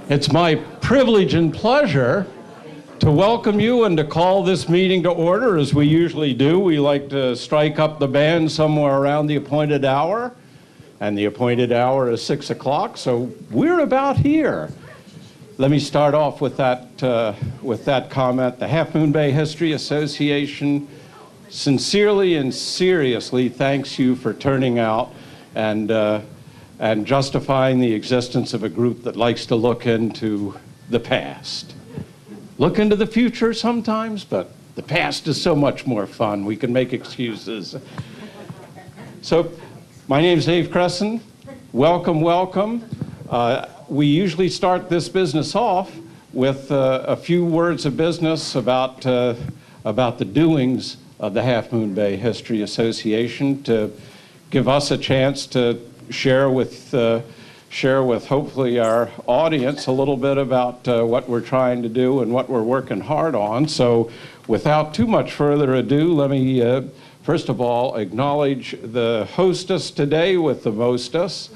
It's my privilege and pleasure to welcome you and to call this meeting to order as we usually do. We like to strike up the band somewhere around the appointed hour, and the appointed hour is 6 o'clock, so we're about here. Let me start off with that comment. The Half Moon Bay History Association sincerely and seriously thanks you for turning out and justifying the existence of a group that likes to look into the past. Look into the future sometimes, but the past is so much more fun. We can make excuses. So, my name's Dave Cresson. Welcome, welcome. We usually start this business off with a few words of business about the doings of the Half Moon Bay History Association to give us a chance to share with hopefully our audience a little bit about what we're trying to do and what we're working hard on. So without too much further ado, let me first of all acknowledge the hostess today with the mostess.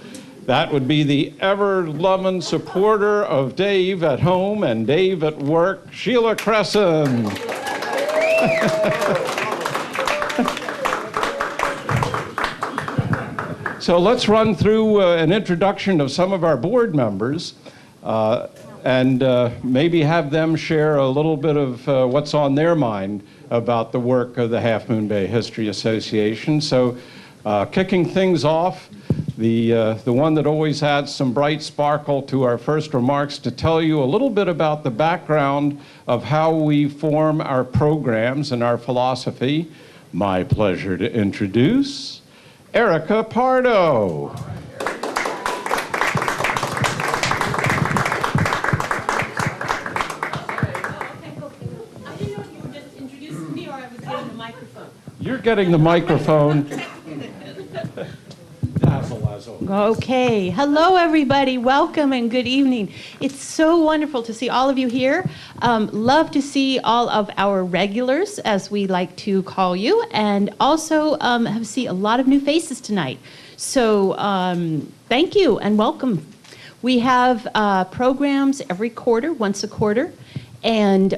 That would be the ever-loving supporter of Dave at home and Dave at work, Sheila Cresson. So let's run through an introduction of some of our board members and maybe have them share a little bit of what's on their mind about the work of the Half Moon Bay History Association. So kicking things off, the one that always adds some bright sparkle to our first remarks to tell you a little bit about the background of how we form our programs and our philosophy. My pleasure to introduce Erica Pardo. I didn't know if you were just introducing me or I was getting the microphone. You're getting the microphone. Okay. Hello, everybody. Welcome and good evening. It's so wonderful to see all of you here. Love to see all of our regulars, as we like to call you, and also see a lot of new faces tonight. So thank you and welcome. We have programs every quarter, once a quarter, and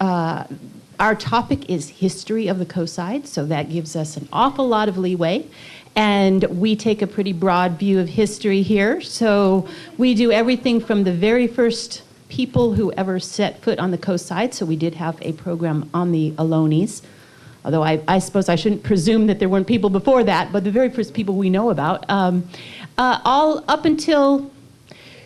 our topic is history of the coastside, so that gives us an awful lot of leeway. And we take a pretty broad view of history here. So we do everything from the very first people who ever set foot on the coast side. So we did have a program on the Ohlonies, although I suppose I shouldn't presume that there weren't people before that, but the very first people we know about, all up until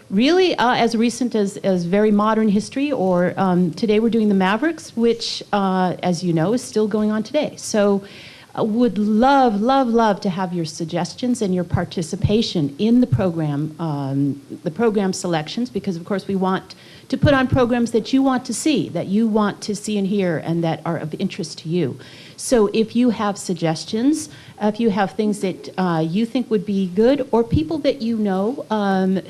really as recent as very modern history, or today we're doing the Mavericks, which, as you know, is still going on today. So would love, love, love to have your suggestions and your participation in the program selections, because of course we want to put on programs that you want to see and hear, and that are of interest to you. So if you have suggestions, if you have things that you think would be good, or people that you know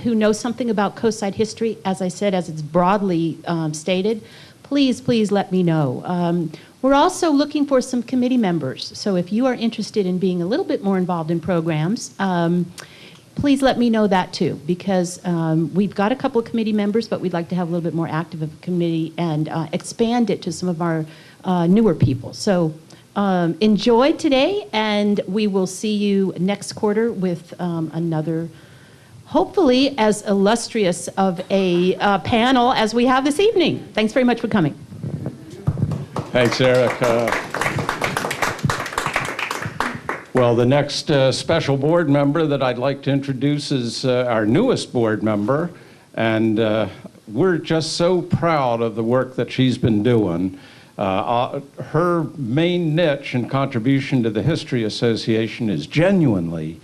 who know something about coastside history, as I said, as it's broadly stated, please, please let me know. We're also looking for some committee members. So if you are interested in being a little bit more involved in programs, please let me know that too, because we've got a couple of committee members, but we'd like to have a little bit more active of a committee and expand it to some of our newer people. So enjoy today, and we will see you next quarter with another, hopefully as illustrious of a panel as we have this evening. Thanks very much for coming. Thanks, Erica. Well, the next special board member that I'd like to introduce is our newest board member, and we're just so proud of the work that she's been doing. Her main niche and contribution to the History Association is genuinely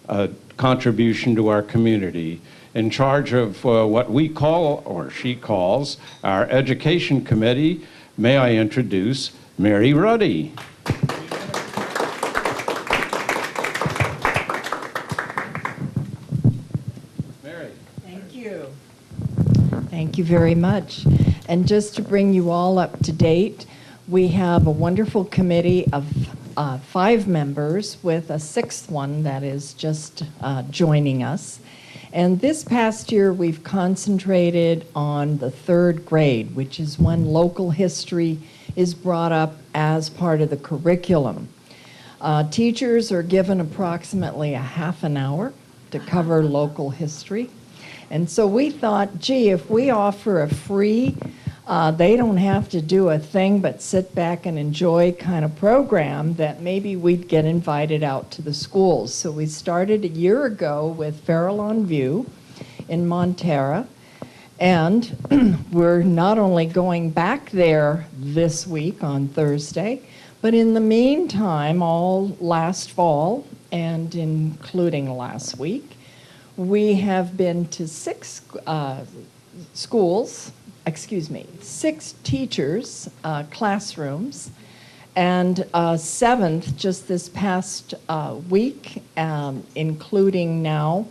a contribution to our community. In charge of what we call, or she calls, our Education Committee, may I introduce Mary Ruddy. Mary. Thank you. Thank you very much. And just to bring you all up to date, we have a wonderful committee of 5 members with a 6th one that is just joining us. And this past year, we've concentrated on the third grade, which is when local history is brought up as part of the curriculum. Teachers are given approximately a half an hour to cover local history. And so we thought, gee, if we offer a free, they don't have to do a thing but sit back and enjoy kind of program, that maybe we'd get invited out to the schools. So we started a year ago with Farrell on View in Montara. And we're not only going back there this week on Thursday, but in the meantime, all last fall and including last week, we have been to six teachers' classrooms, and seventh just this past week, including now,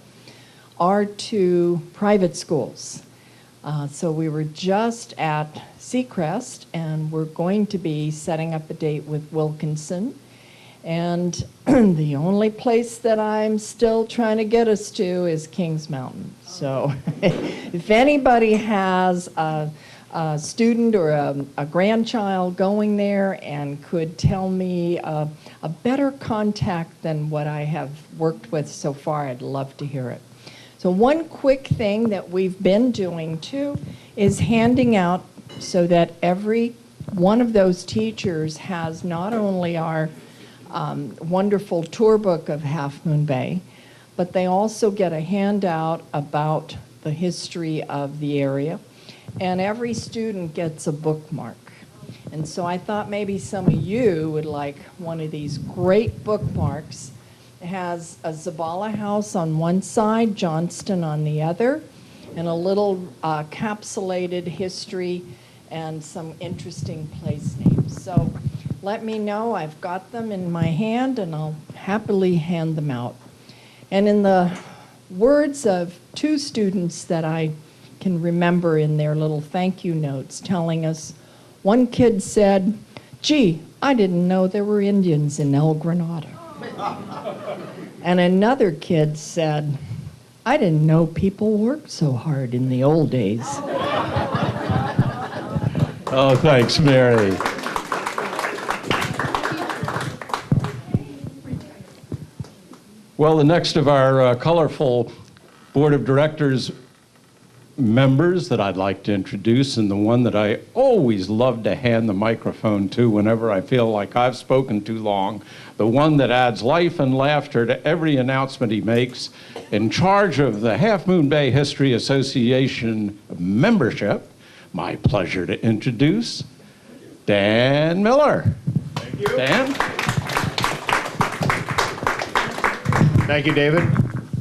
are to private schools. So we were just at Seacrest, and we're going to be setting up a date with Wilkinson. And the only place that I'm still trying to get us to is Kings Mountain. So if anybody has a student or a grandchild going there and could tell me a better contact than what I have worked with so far, I'd love to hear it. So one quick thing that we've been doing too is handing out, so that every one of those teachers has not only our wonderful tour book of Half Moon Bay, but they also get a handout about the history of the area, and every student gets a bookmark. And so I thought maybe some of you would like one of these great bookmarks. It has a Zabala house on one side, Johnston on the other, and a little capsulated history and some interesting place names. So let me know. I've got them in my hand, and I'll happily hand them out. And in the words of two students that I can remember in their little thank you notes telling us, one kid said, "Gee, I didn't know there were Indians in El Granada." And another kid said, "I didn't know people worked so hard in the old days." Oh, thanks, Mary. Well, the next of our colorful Board of Directors members that I'd like to introduce, and the one that I always love to hand the microphone to whenever I feel like I've spoken too long, the one that adds life and laughter to every announcement he makes, in charge of the Half Moon Bay History Association membership, my pleasure to introduce Dan Miller. Thank you. Dan? Thank you, David.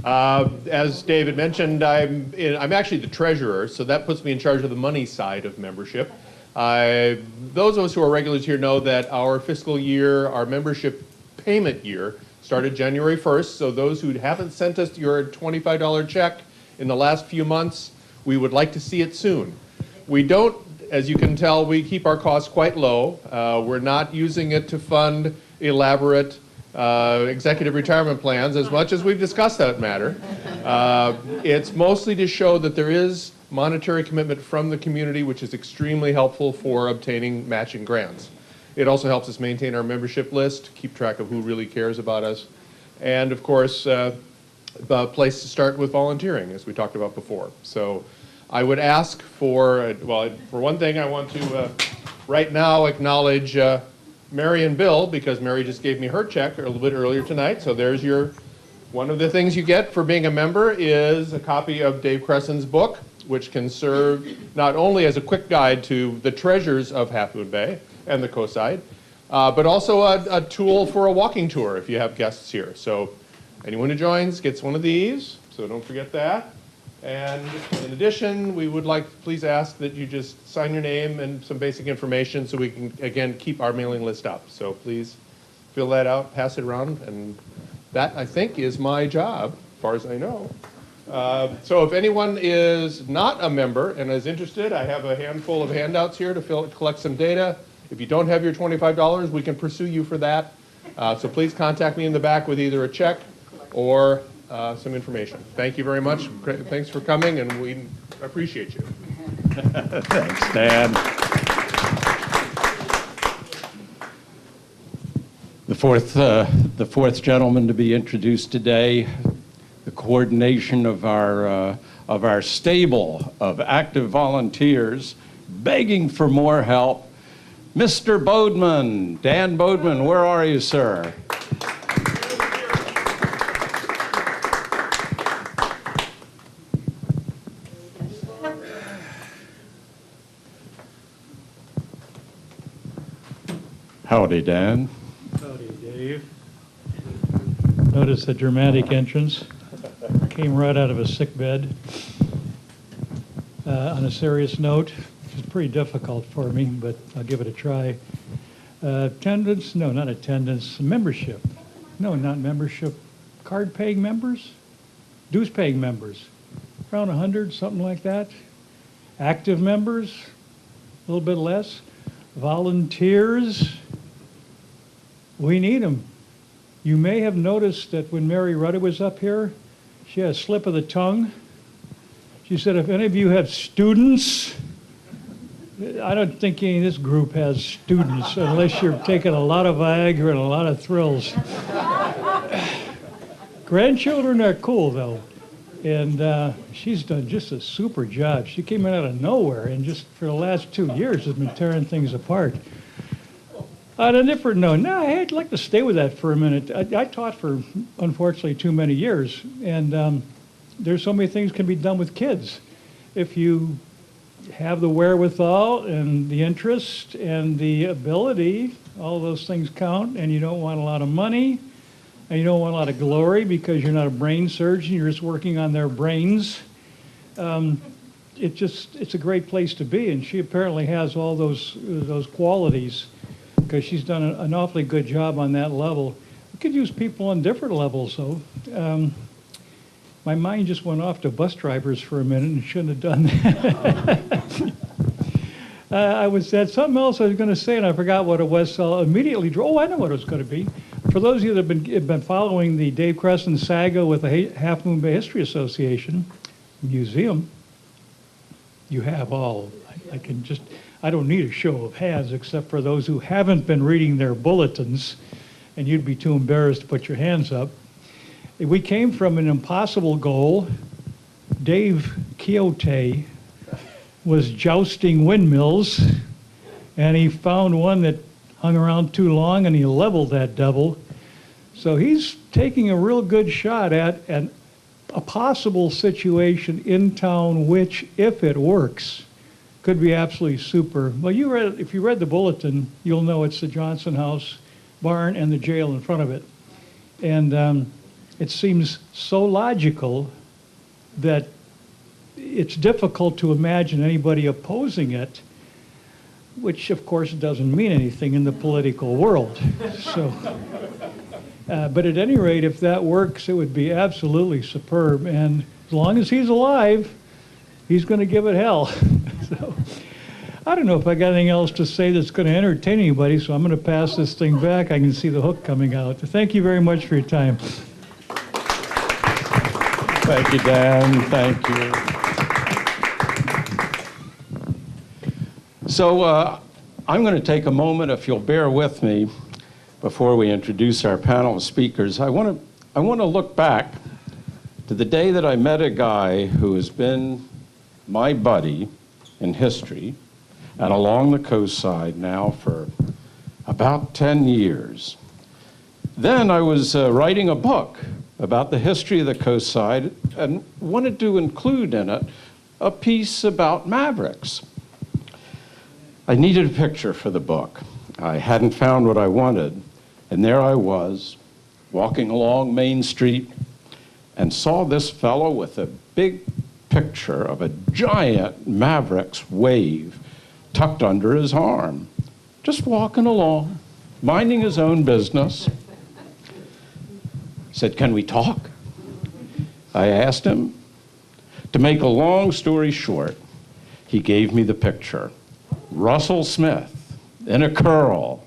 As David mentioned, I'm actually the treasurer, so that puts me in charge of the money side of membership. Those of us who are regulars here know that our fiscal year, our membership payment year, started January 1st, so those who haven't sent us your $25 check in the last few months, we would like to see it soon. We don't, as you can tell, we keep our costs quite low. We're not using it to fund elaborate executive retirement plans, as much as we've discussed that matter. It's mostly to show that there is monetary commitment from the community, which is extremely helpful for obtaining matching grants. It also helps us maintain our membership list, keep track of who really cares about us, and of course, a place to start with volunteering, as we talked about before. So I would ask for, well, for one thing, I want to right now acknowledge Mary and Bill, because Mary just gave me her check a little bit earlier tonight. So there's your, one of the things you get for being a member is a copy of Dave Crescen's book, which can serve not only as a quick guide to the treasures of Half Moon Bay and the coastside, but also a tool for a walking tour if you have guests here. So anyone who joins gets one of these, so don't forget that. And in addition, we would like to please ask that you just sign your name and some basic information so we can, again, keep our mailing list up. So please fill that out, pass it around, and that, I think, is my job, as far as I know. So if anyone is not a member and is interested, I have a handful of handouts here to collect some data. If you don't have your $25, we can pursue you for that. So please contact me in the back with either a check or some information. Thank you very much. Thanks for coming, and we appreciate you. Thanks, Dan. The fourth gentleman to be introduced today, the coordination of our stable of active volunteers begging for more help, Mr. Bodeman. Dan Bodeman, where are you, sir? Howdy, Dan. Howdy, Dave. Notice the dramatic entrance. Came right out of a sick bed. On a serious note, which is pretty difficult for me, but I'll give it a try. Attendance? No, not attendance. Membership? No, not membership. Card-paying members? Dues-paying members? Around 100, something like that. Active members? A little bit less. Volunteers? We need them. You may have noticed that when Mary Rudder was up here, she had a slip of the tongue. She said, if any of you have students, I don't think any of this group has students unless you're taking a lot of Viagra and a lot of thrills. Grandchildren are cool, though. And she's done just a super job. She came in out of nowhere and just for the last 2 years has been tearing things apart. On a different note, no, I'd like to stay with that for a minute. I taught for, unfortunately, too many years, and there's so many things can be done with kids. If you have the wherewithal and the interest and the ability, all those things count, and you don't want a lot of money, and you don't want a lot of glory because you're not a brain surgeon, you're just working on their brains. It's a great place to be, and she apparently has all those qualities, because she's done an awfully good job on that level. We could use people on different levels, though. My mind just went off to bus drivers for a minute and shouldn't have done that. I was at something else I was going to say, and I forgot what it was, so I'll immediately draw. Oh, I know what it was going to be. For those of you that have been following the Dave Cresson saga with the Half Moon Bay History Association Museum, you have all. I don't need a show of hands except for those who haven't been reading their bulletins, and you'd be too embarrassed to put your hands up. We came from an impossible goal. Dave Quixote was jousting windmills, and he found one that hung around too long, and he leveled that devil. So he's taking a real good shot at a possible situation in town which, if it works, could be absolutely super. Well, if you read the bulletin, you'll know it's the Johnson House barn and the jail in front of it. And it seems so logical that it's difficult to imagine anybody opposing it, which of course doesn't mean anything in the political world. So, but at any rate, if that works, it would be absolutely superb. And as long as he's alive, he's going to give it hell. So, I don't know if I got anything else to say that's going to entertain anybody, so I'm going to pass this thing back. I can see the hook coming out. Thank you very much for your time. Thank you, Dan. Thank you. So I'm going to take a moment, if you'll bear with me, before we introduce our panel of speakers. I want to look back to the day that I met a guy who has been my buddy in history and along the coast side now for about 10 years. Then I was writing a book about the history of the coast side and wanted to include in it a piece about Mavericks. I needed a picture for the book. I hadn't found what I wanted, and there I was, walking along Main Street, and saw this fellow with a big picture of a giant Mavericks wave tucked under his arm, just walking along, minding his own business. Said, "Can we talk?" I asked him. To make a long story short, he gave me the picture. Russell Smith in a curl,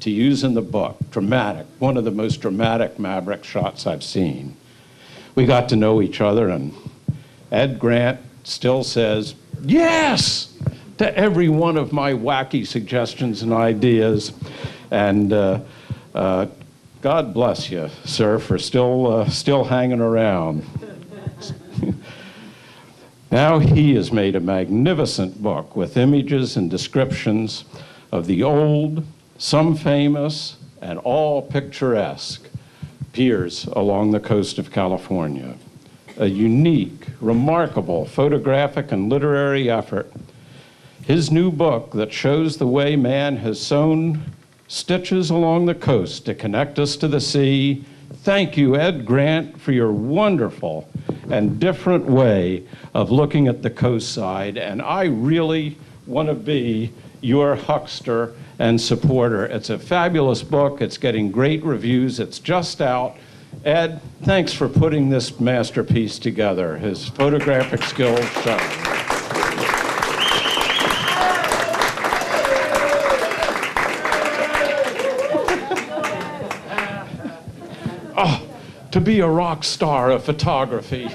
to use in the book, dramatic, one of the most dramatic Maverick shots I've seen. we got to know each other, and Ed Grant still says yes to every one of my wacky suggestions and ideas. And God bless you, sir, for still hanging around. Now he has made a magnificent book with images and descriptions of the old, some famous, and all picturesque piers along the coast of California. A unique, remarkable photographic and literary effort. His new book that shows the way man has sewn stitches along the coast to connect us to the sea. Thank you, Ed Grant, for your wonderful and different way of looking at the coast side. And I really want to be your huckster and supporter. It's a fabulous book. It's getting great reviews. It's just out. Ed, thanks for putting this masterpiece together. His photographic skills show. To be a rock star of photography.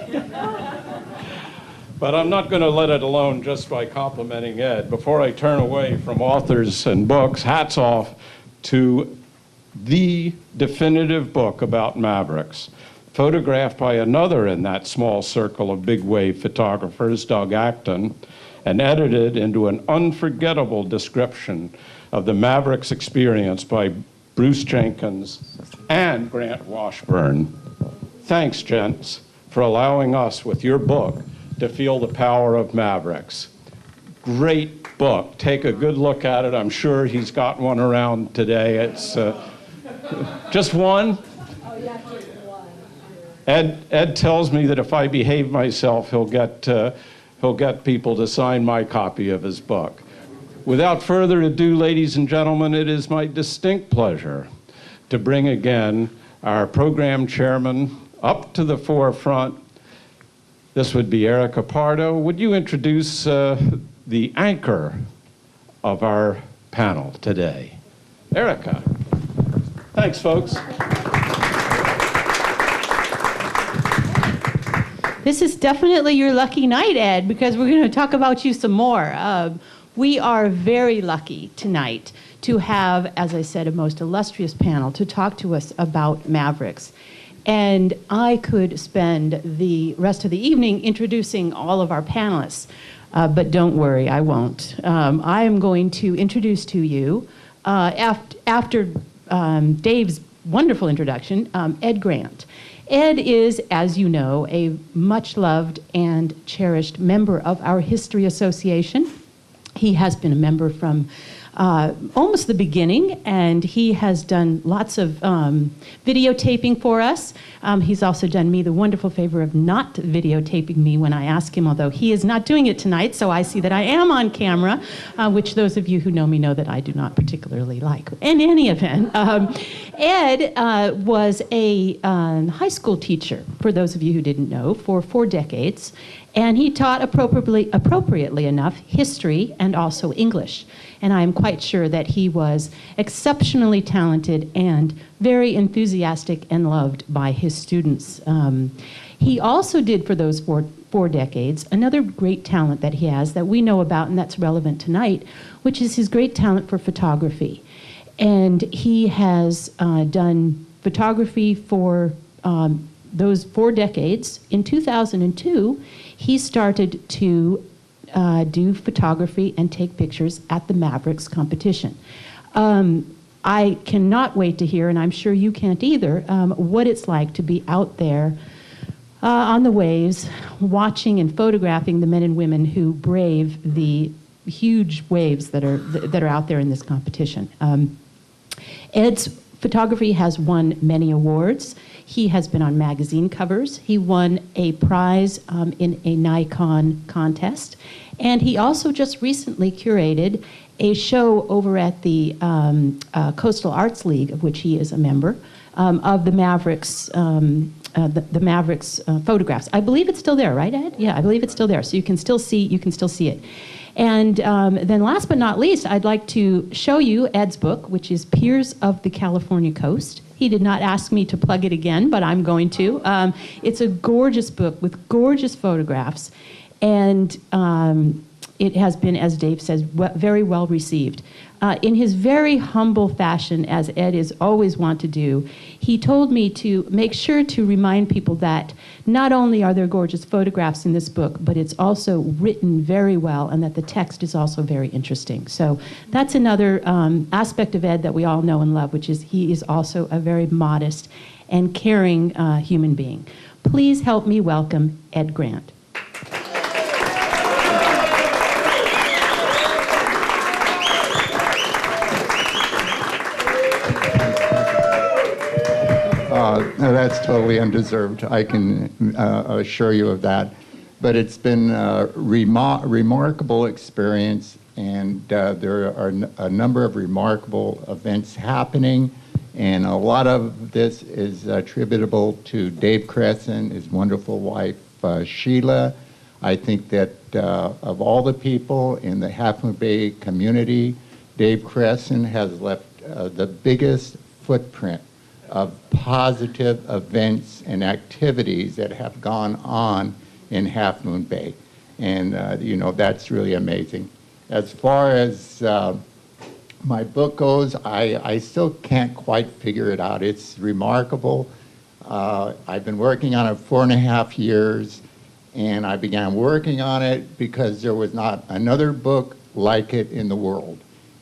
But I'm not going to let it alone just by complimenting Ed. Before I turn away from authors and books, hats off to the definitive book about Mavericks, photographed by another in that small circle of big wave photographers, Doug Acton, and edited into an unforgettable description of the Mavericks experience by Bruce Jenkins and Grant Washburn. Thanks, gents, for allowing us, with your book, to feel the power of Mavericks. Great book. Take a good look at it. I'm sure he's got one around today. It's just one? Oh, yeah, just one. Ed tells me that if I behave myself, he'll get people to sign my copy of his book. Without further ado, ladies and gentlemen, it is my distinct pleasure to bring again our program chairman up to the forefront. This would be Erica Pardo. Would you introduce the anchor of our panel today? Erica. Thanks, folks. This is definitely your lucky night, Ed, because we're going to talk about you some more. We are very lucky tonight to have, as I said, a most illustrious panel to talk to us about Mavericks. And I could spend the rest of the evening introducing all of our panelists, but don't worry, I won't. I am going to introduce to you, after Dave's wonderful introduction, Ed Grant. Ed is, as you know, a much-loved and cherished member of our History Association. He has been a member from almost the beginning, and he has done lots of videotaping for us. He's also done me the wonderful favor of not videotaping me when I ask him, although he is not doing it tonight, so I see that I am on camera, which those of you who know me know that I do not particularly like. In any event, Ed was a high school teacher, for those of you who didn't know, for 4 decades, and he taught appropriately enough history and also English. And I'm quite sure that he was exceptionally talented and very enthusiastic and loved by his students. He also did, for those four decades, another great talent that he has that we know about and that's relevant tonight, which is his great talent for photography. And he has done photography for those 4 decades. In 2002, he started to do photography and take pictures at the Mavericks competition. I cannot wait to hear, and I'm sure you can't either, what it's like to be out there on the waves, watching and photographing the men and women who brave the huge waves that are out there in this competition. Ed's photography has won many awards. He has been on magazine covers. He won a prize in a Nikon contest. And he also just recently curated a show over at the Coastal Arts League, of which he is a member, of the Mavericks, the Mavericks photographs. I believe it's still there, right, Ed? Yeah, I believe it's still there. So you can still see it. And then last but not least, I'd like to show you Ed's book, which is Piers of the California Coast. He did not ask me to plug it again, but I'm going to. It's a gorgeous book with gorgeous photographs, and it has been, as Dave says, very well received. In his very humble fashion, as Ed is always wont to do, he told me to make sure to remind people that not only are there gorgeous photographs in this book, but it's also written very well, and that the text is also very interesting. So that's another aspect of Ed that we all know and love, which is he is also a very modest and caring human being. Please help me welcome Ed Grant. No, that's totally undeserved. I can assure you of that. But it's been a remarkable experience, and there are a number of remarkable events happening, and a lot of this is attributable to Dave Cresson, his wonderful wife, Sheila. I think that of all the people in the Half Moon Bay community, Dave Cresson has left the biggest footprint of positive events and activities that have gone on in Half Moon Bay. And, that's really amazing. As far as my book goes, I still can't quite figure it out. It's remarkable. I've been working on it 4.5 years, and I began working on it because there was not another book like it in the world.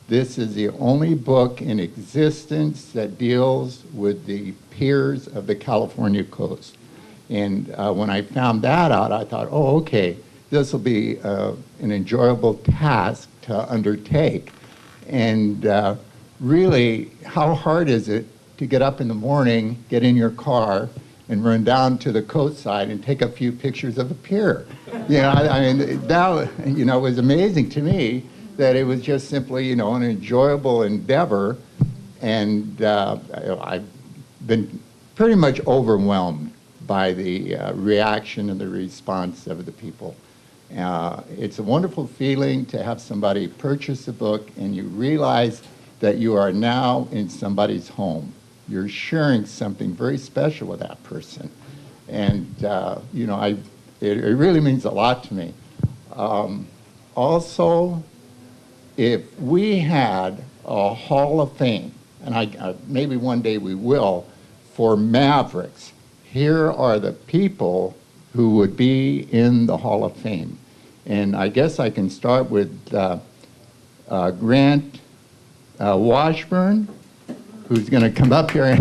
This is the only book in existence that deals with the piers of the California coast. And when I found that out, I thought, oh, okay, this will be an enjoyable task to undertake. And really, how hard is it to get up in the morning, get in your car, and run down to the coastside and take a few pictures of the pier? That was amazing to me, that it was just simply, an enjoyable endeavor, and I've been pretty much overwhelmed by the reaction and the response of the people. It's a wonderful feeling to have somebody purchase a book and you realize that you are now in somebody's home. You're sharing something very special with that person, and it really means a lot to me. Also, if we had a Hall of Fame, and maybe one day we will, for Mavericks, here are the people who would be in the Hall of Fame. And I guess I can start with Grant Washburn, who's going to come up here in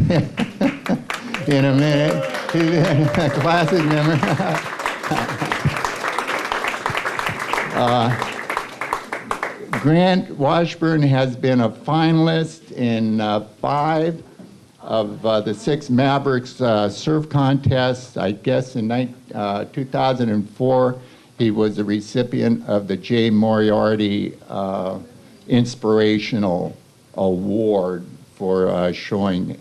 a minute. He's a classic member. Grant Washburn has been a finalist in 5 of the 6 Mavericks surf contests. I guess in 2004, he was the recipient of the J. Moriarty Inspirational Award for showing,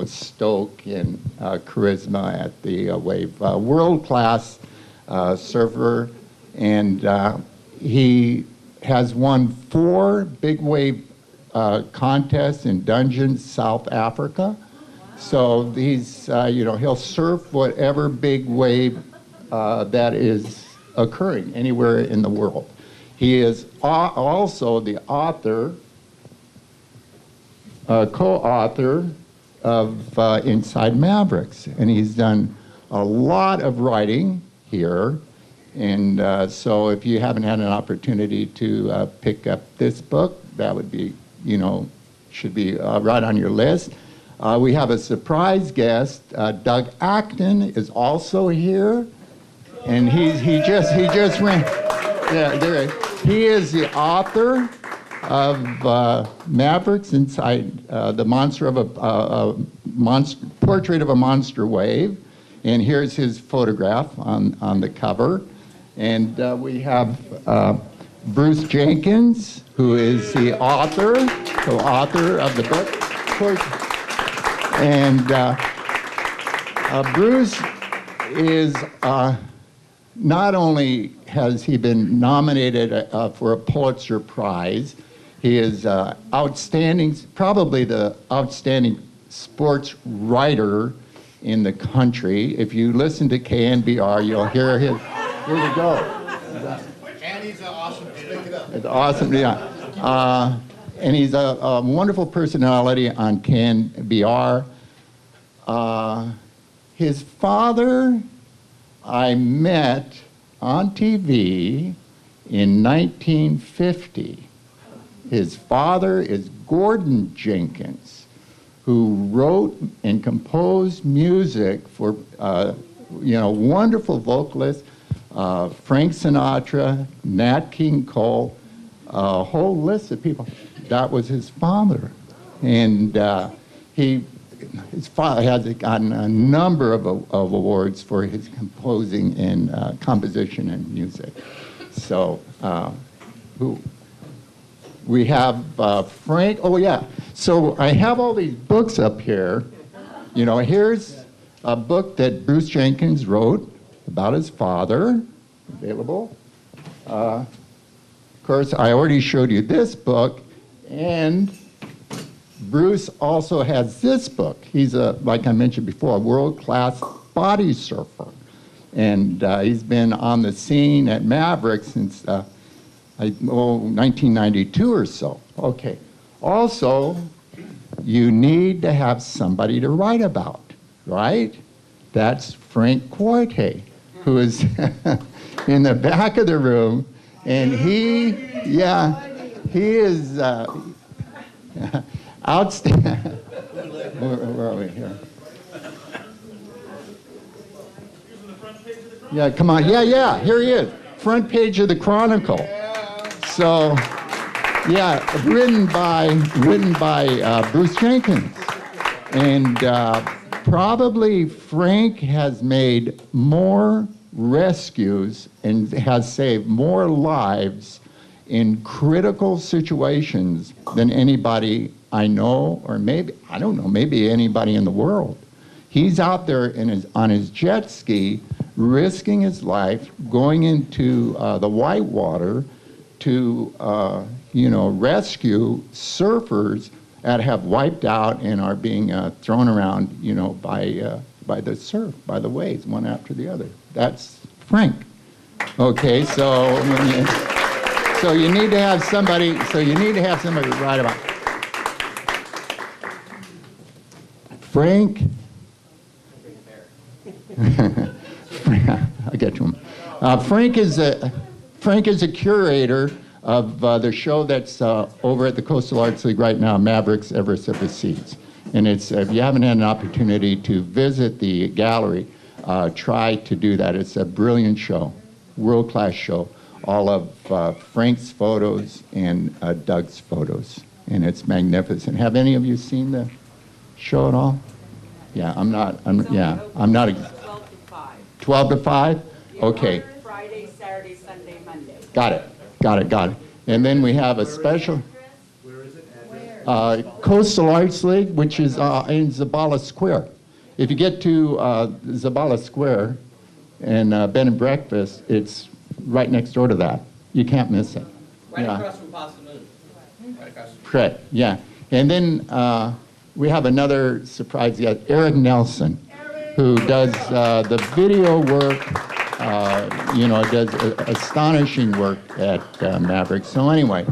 stoke and charisma at the wave. World-class surfer, and he has won 4 big wave contests in Dungeons, South Africa. So he's, he'll surf whatever big wave that is occurring anywhere in the world. He is also the author, co-author of Inside Mavericks, and he's done a lot of writing here. And so if you haven't had an opportunity to pick up this book, that would be, should be right on your list. We have a surprise guest. Doug Acton is also here, and he just ran. Yeah, there. He is the author of Mavericks Inside the Monster of a Portrait of a Monster Wave, and here's his photograph on the cover. And we have Bruce Jenkins, who is the co-author of the book. And Bruce is, not only has he been nominated for a Pulitzer Prize, he is outstanding, probably the outstanding sports writer in the country. If you listen to KNBR, you'll hear his. Here we go. And he's awesome. It's awesome, yeah. And he's a wonderful personality on KNBR. His father I met on TV in 1950. His father is Gordon Jenkins, who wrote and composed music for, wonderful vocalists, Frank Sinatra, Nat King Cole, a whole list of people. That was his father. And his father has gotten a number of awards for his composing and composition and music. So, we have Frank. Oh, yeah. So I have all these books up here. Here's a book that Bruce Jenkins wrote about his father, available. Of course, I already showed you this book, and Bruce also has this book. He's like I mentioned before, a world-class body surfer. And he's been on the scene at Mavericks since 1992 or so. Okay. Also, you need to have somebody to write about, right? That's Frank Quarte, who is in the back of the room, and he is outstanding. Where are we here? Yeah, come on. Yeah, here he is. Front page of the Chronicle. So, yeah, written by Bruce Jenkins. And probably Frank has made more rescues and has saved more lives in critical situations than anybody I know, or maybe, I don't know, maybe anybody in the world. He's out there on his jet ski, risking his life, going into the whitewater to, rescue surfers that have wiped out and are being thrown around, by the surf, by the waves, one after the other. That's Frank. Okay, so you need to have somebody. So you need to have somebody to write about. Frank. I'll get to him. Frank is a curator of the show that's over at the Coastal Arts League right now, Mavericks, Everest of the Seas. And it's, if you haven't had an opportunity to visit the gallery, try to do that. It's a brilliant show, world-class show. All of Frank's photos and Doug's photos. And it's magnificent. Have any of you seen the show at all? Yeah, I'm not. 12 to 5. 12 to 5? Okay. Friday, Saturday, Sunday, Monday. Got it. And then we have a special. Where is it? Coastal Arts League, which is in Zabala Square. If you get to Zabala Square and Bed and Breakfast, it's right next door to that. You can't miss it. Right across from Pasta Moon. Right across. Correct, yeah. And then we have another surprise yet, Eric Nelson, who does the video work, does astonishing work at Mavericks. So anyway,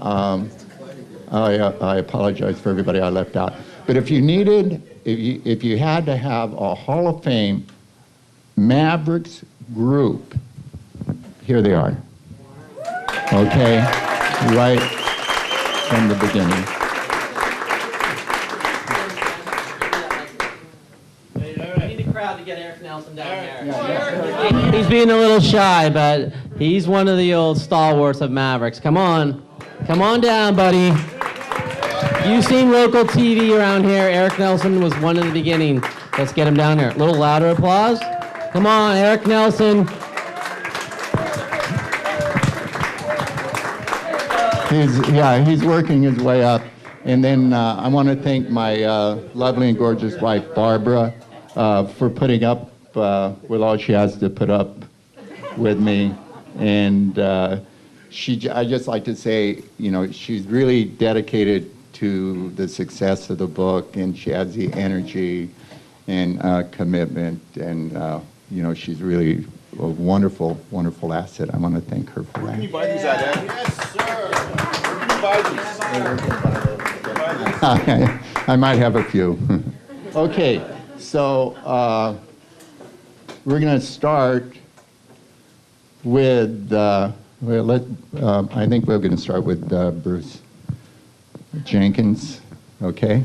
I apologize for everybody I left out. But if you needed, if you had to have a Hall of Fame Mavericks group, here they are. Okay, right from the beginning. I need a crowd to get Eric Nelson down there. He's being a little shy, but he's one of the old stalwarts of Mavericks. Come on down, buddy. You've seen local TV around here. Eric Nelson was one in the beginning. Let's get him down here. A little louder applause. Come on, Eric Nelson. He's working his way up. And then I want to thank my lovely and gorgeous wife, Barbara, for putting up with all she has to put up with me. And I just like to say, she's really dedicated to the success of the book, and she has the energy and commitment, and you know, she's really a wonderful, wonderful asset. I want to thank her for that. Can you buy these at, Ed? Yes, sir. Where can you buy these? I might have a few. Okay, so we're going to start with, I think we're going to start with Bruce Jenkins, okay?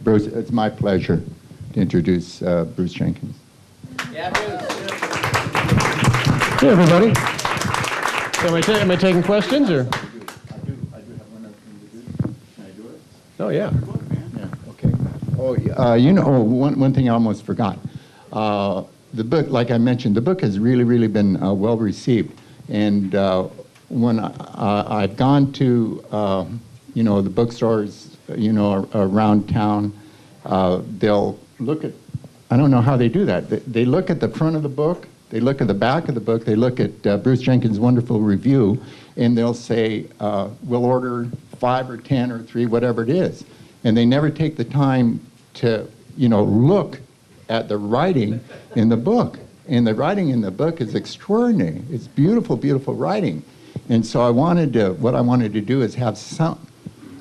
Bruce, it's my pleasure to introduce Bruce Jenkins. Yeah, Bruce. Hey, everybody. Am I taking questions, or? I do have one other thing to do. Can I do it? Oh, yeah. Yeah, okay. Oh, you know, one thing I almost forgot. The book, like I mentioned, the book has really, really been well received. And when I've gone to, you know, the bookstores, you know, around town, they'll look at, I don't know how they do that. They look at the front of the book, they look at the back of the book, they look at Bruce Jenkins' wonderful review, and they'll say, we'll order 5 or 10 or 3, whatever it is. And they never take the time to, you know, look at the writing in the book. And the writing in the book is extraordinary. It's beautiful, beautiful writing. And so what I wanted to do is have some,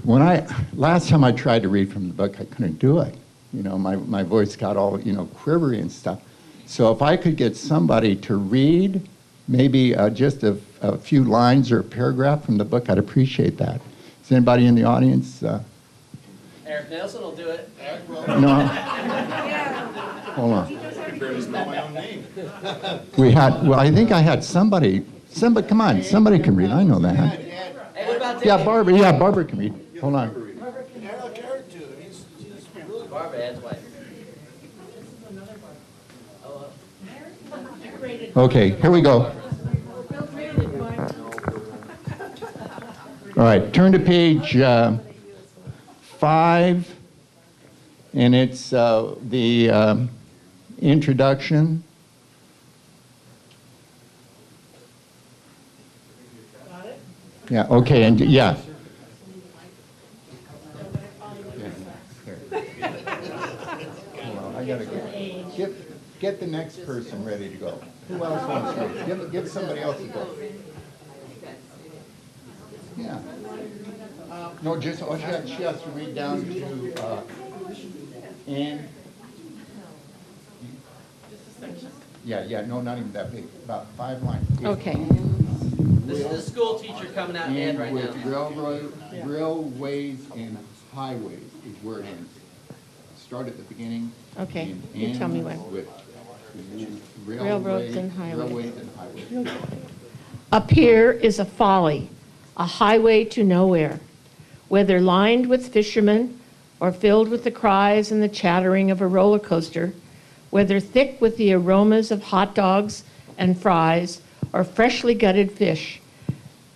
last time I tried to read from the book, I couldn't do it. You know, my voice got all, you know, quivery and stuff. So if I could get somebody to read maybe just a few lines or a paragraph from the book, I'd appreciate that. Is anybody in the audience? Eric Nelson will do it. No? Hold on. I can barely spell my own name. I think I had somebody, come on, somebody can read, I know that. Hey, what about Yeah, Barbara can read. Hold on. Barbara, Ed's wife. Okay, here we go. All right, turn to page 5, and it's the introduction. Got it? Yeah, okay, and yeah. I gotta get the next person ready to go. Who else wants to read? Give somebody else a go. Yeah. No, just, she has to read down to, and. Yeah, no, not even that big, about 5 lines. Okay. This is the school teacher coming out in Ed right with now. railways and highways is where it ends. Start at the beginning. Okay, and you tell me end when. with Railroads and highways. Railways and highways. A pier is a folly, a highway to nowhere, whether lined with fishermen or filled with the cries and the chattering of a roller coaster, whether thick with the aromas of hot dogs and fries or freshly gutted fish.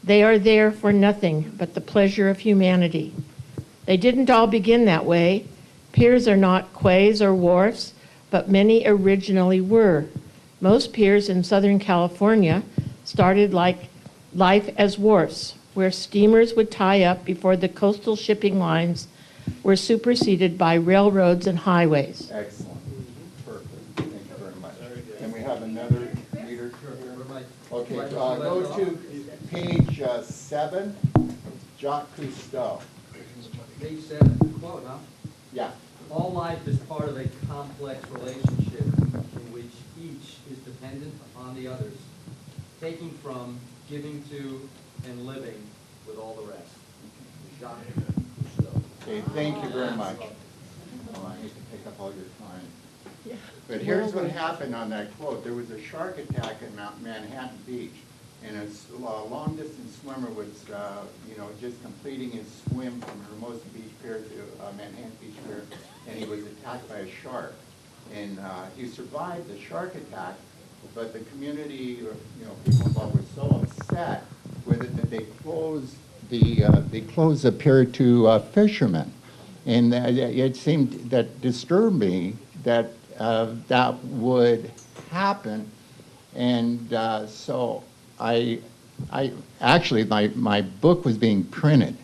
They are there for nothing but the pleasure of humanity. They didn't all begin that way. Piers are not quays or wharfs, but many originally were. Most piers in Southern California started like life as wharfs, where steamers would tie up before the coastal shipping lines were superseded by railroads and highways. Excellent. Perfect. Thank you very much. And we have another reader here. Okay, go to page 7, Jacques Cousteau. Page 7, quote, huh? Yeah. All life is part of a complex relationship in which each is dependent upon the others, taking from, giving to, and living with all the rest. Jacques Cousteau. Okay, thank you very much. Oh, I hate to take up all your time. But here's what happened on that quote. There was a shark attack at Manhattan Beach, and a long-distance swimmer was, just completing his swim from Hermosa Beach Pier to Manhattan Beach Pier, and he was attacked by a shark. And he survived the shark attack, but the community, people involved were so upset with it that they closed the pier to fishermen. And it seemed, that disturbed me that that would happen. And so I actually, my book was being printed,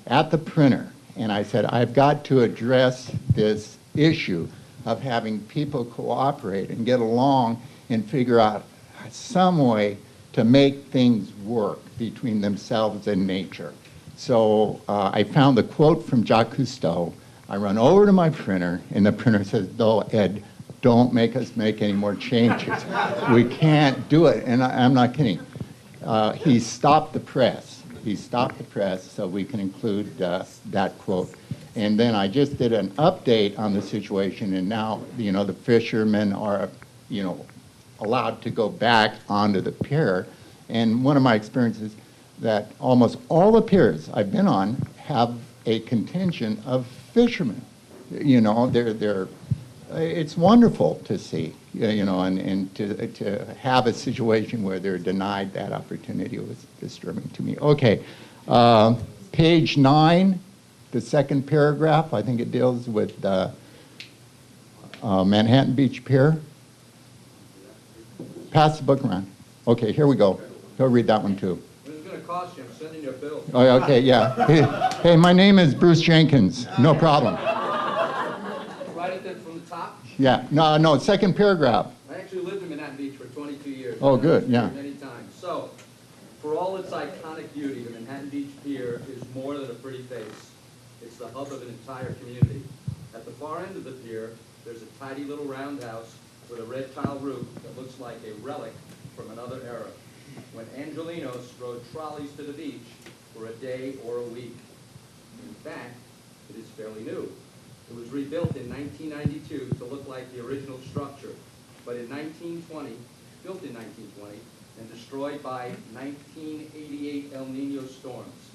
at the printer, and I said, I've got to address this issue of having people cooperate and get along and figure out some way to make things work between themselves and nature. So I found the quote from Jacques Cousteau. I run over to my printer, and the printer says, no, Ed, don't make us make any more changes. We can't do it. And I'm not kidding. He stopped the press. He stopped the press so we can include that quote. And then I just did an update on the situation, and now, the fishermen are, allowed to go back onto the pier. And one of my experiences that almost all the piers I've been on have a contingent of fishermen. It's wonderful to see, and to have a situation where they're denied that opportunity was disturbing to me. Okay, page 9, the second paragraph, I think it deals with Manhattan Beach Pier. Pass the book around. Okay, here we go. Go read that one too. What is it going to cost you? I'm sending you a bill. Oh, okay, yeah. Hey, my name is Bruce Jenkins. No problem. Write it then from the top. Yeah, no, second paragraph. I actually lived in Manhattan Beach for 22 years. Oh, good, yeah. Many times. So, for all its iconic beauty, the Manhattan Beach Pier is more than a pretty face. It's the hub of an entire community. At the far end of the pier, there's a tidy little roundhouse with a red tile roof that looks like a relic from another era, when Angelinos rode trolleys to the beach for a day or a week. In fact, it is fairly new. It was rebuilt in 1992 to look like the original structure, but in 1920, built in 1920, and destroyed by 1988 El Nino storms.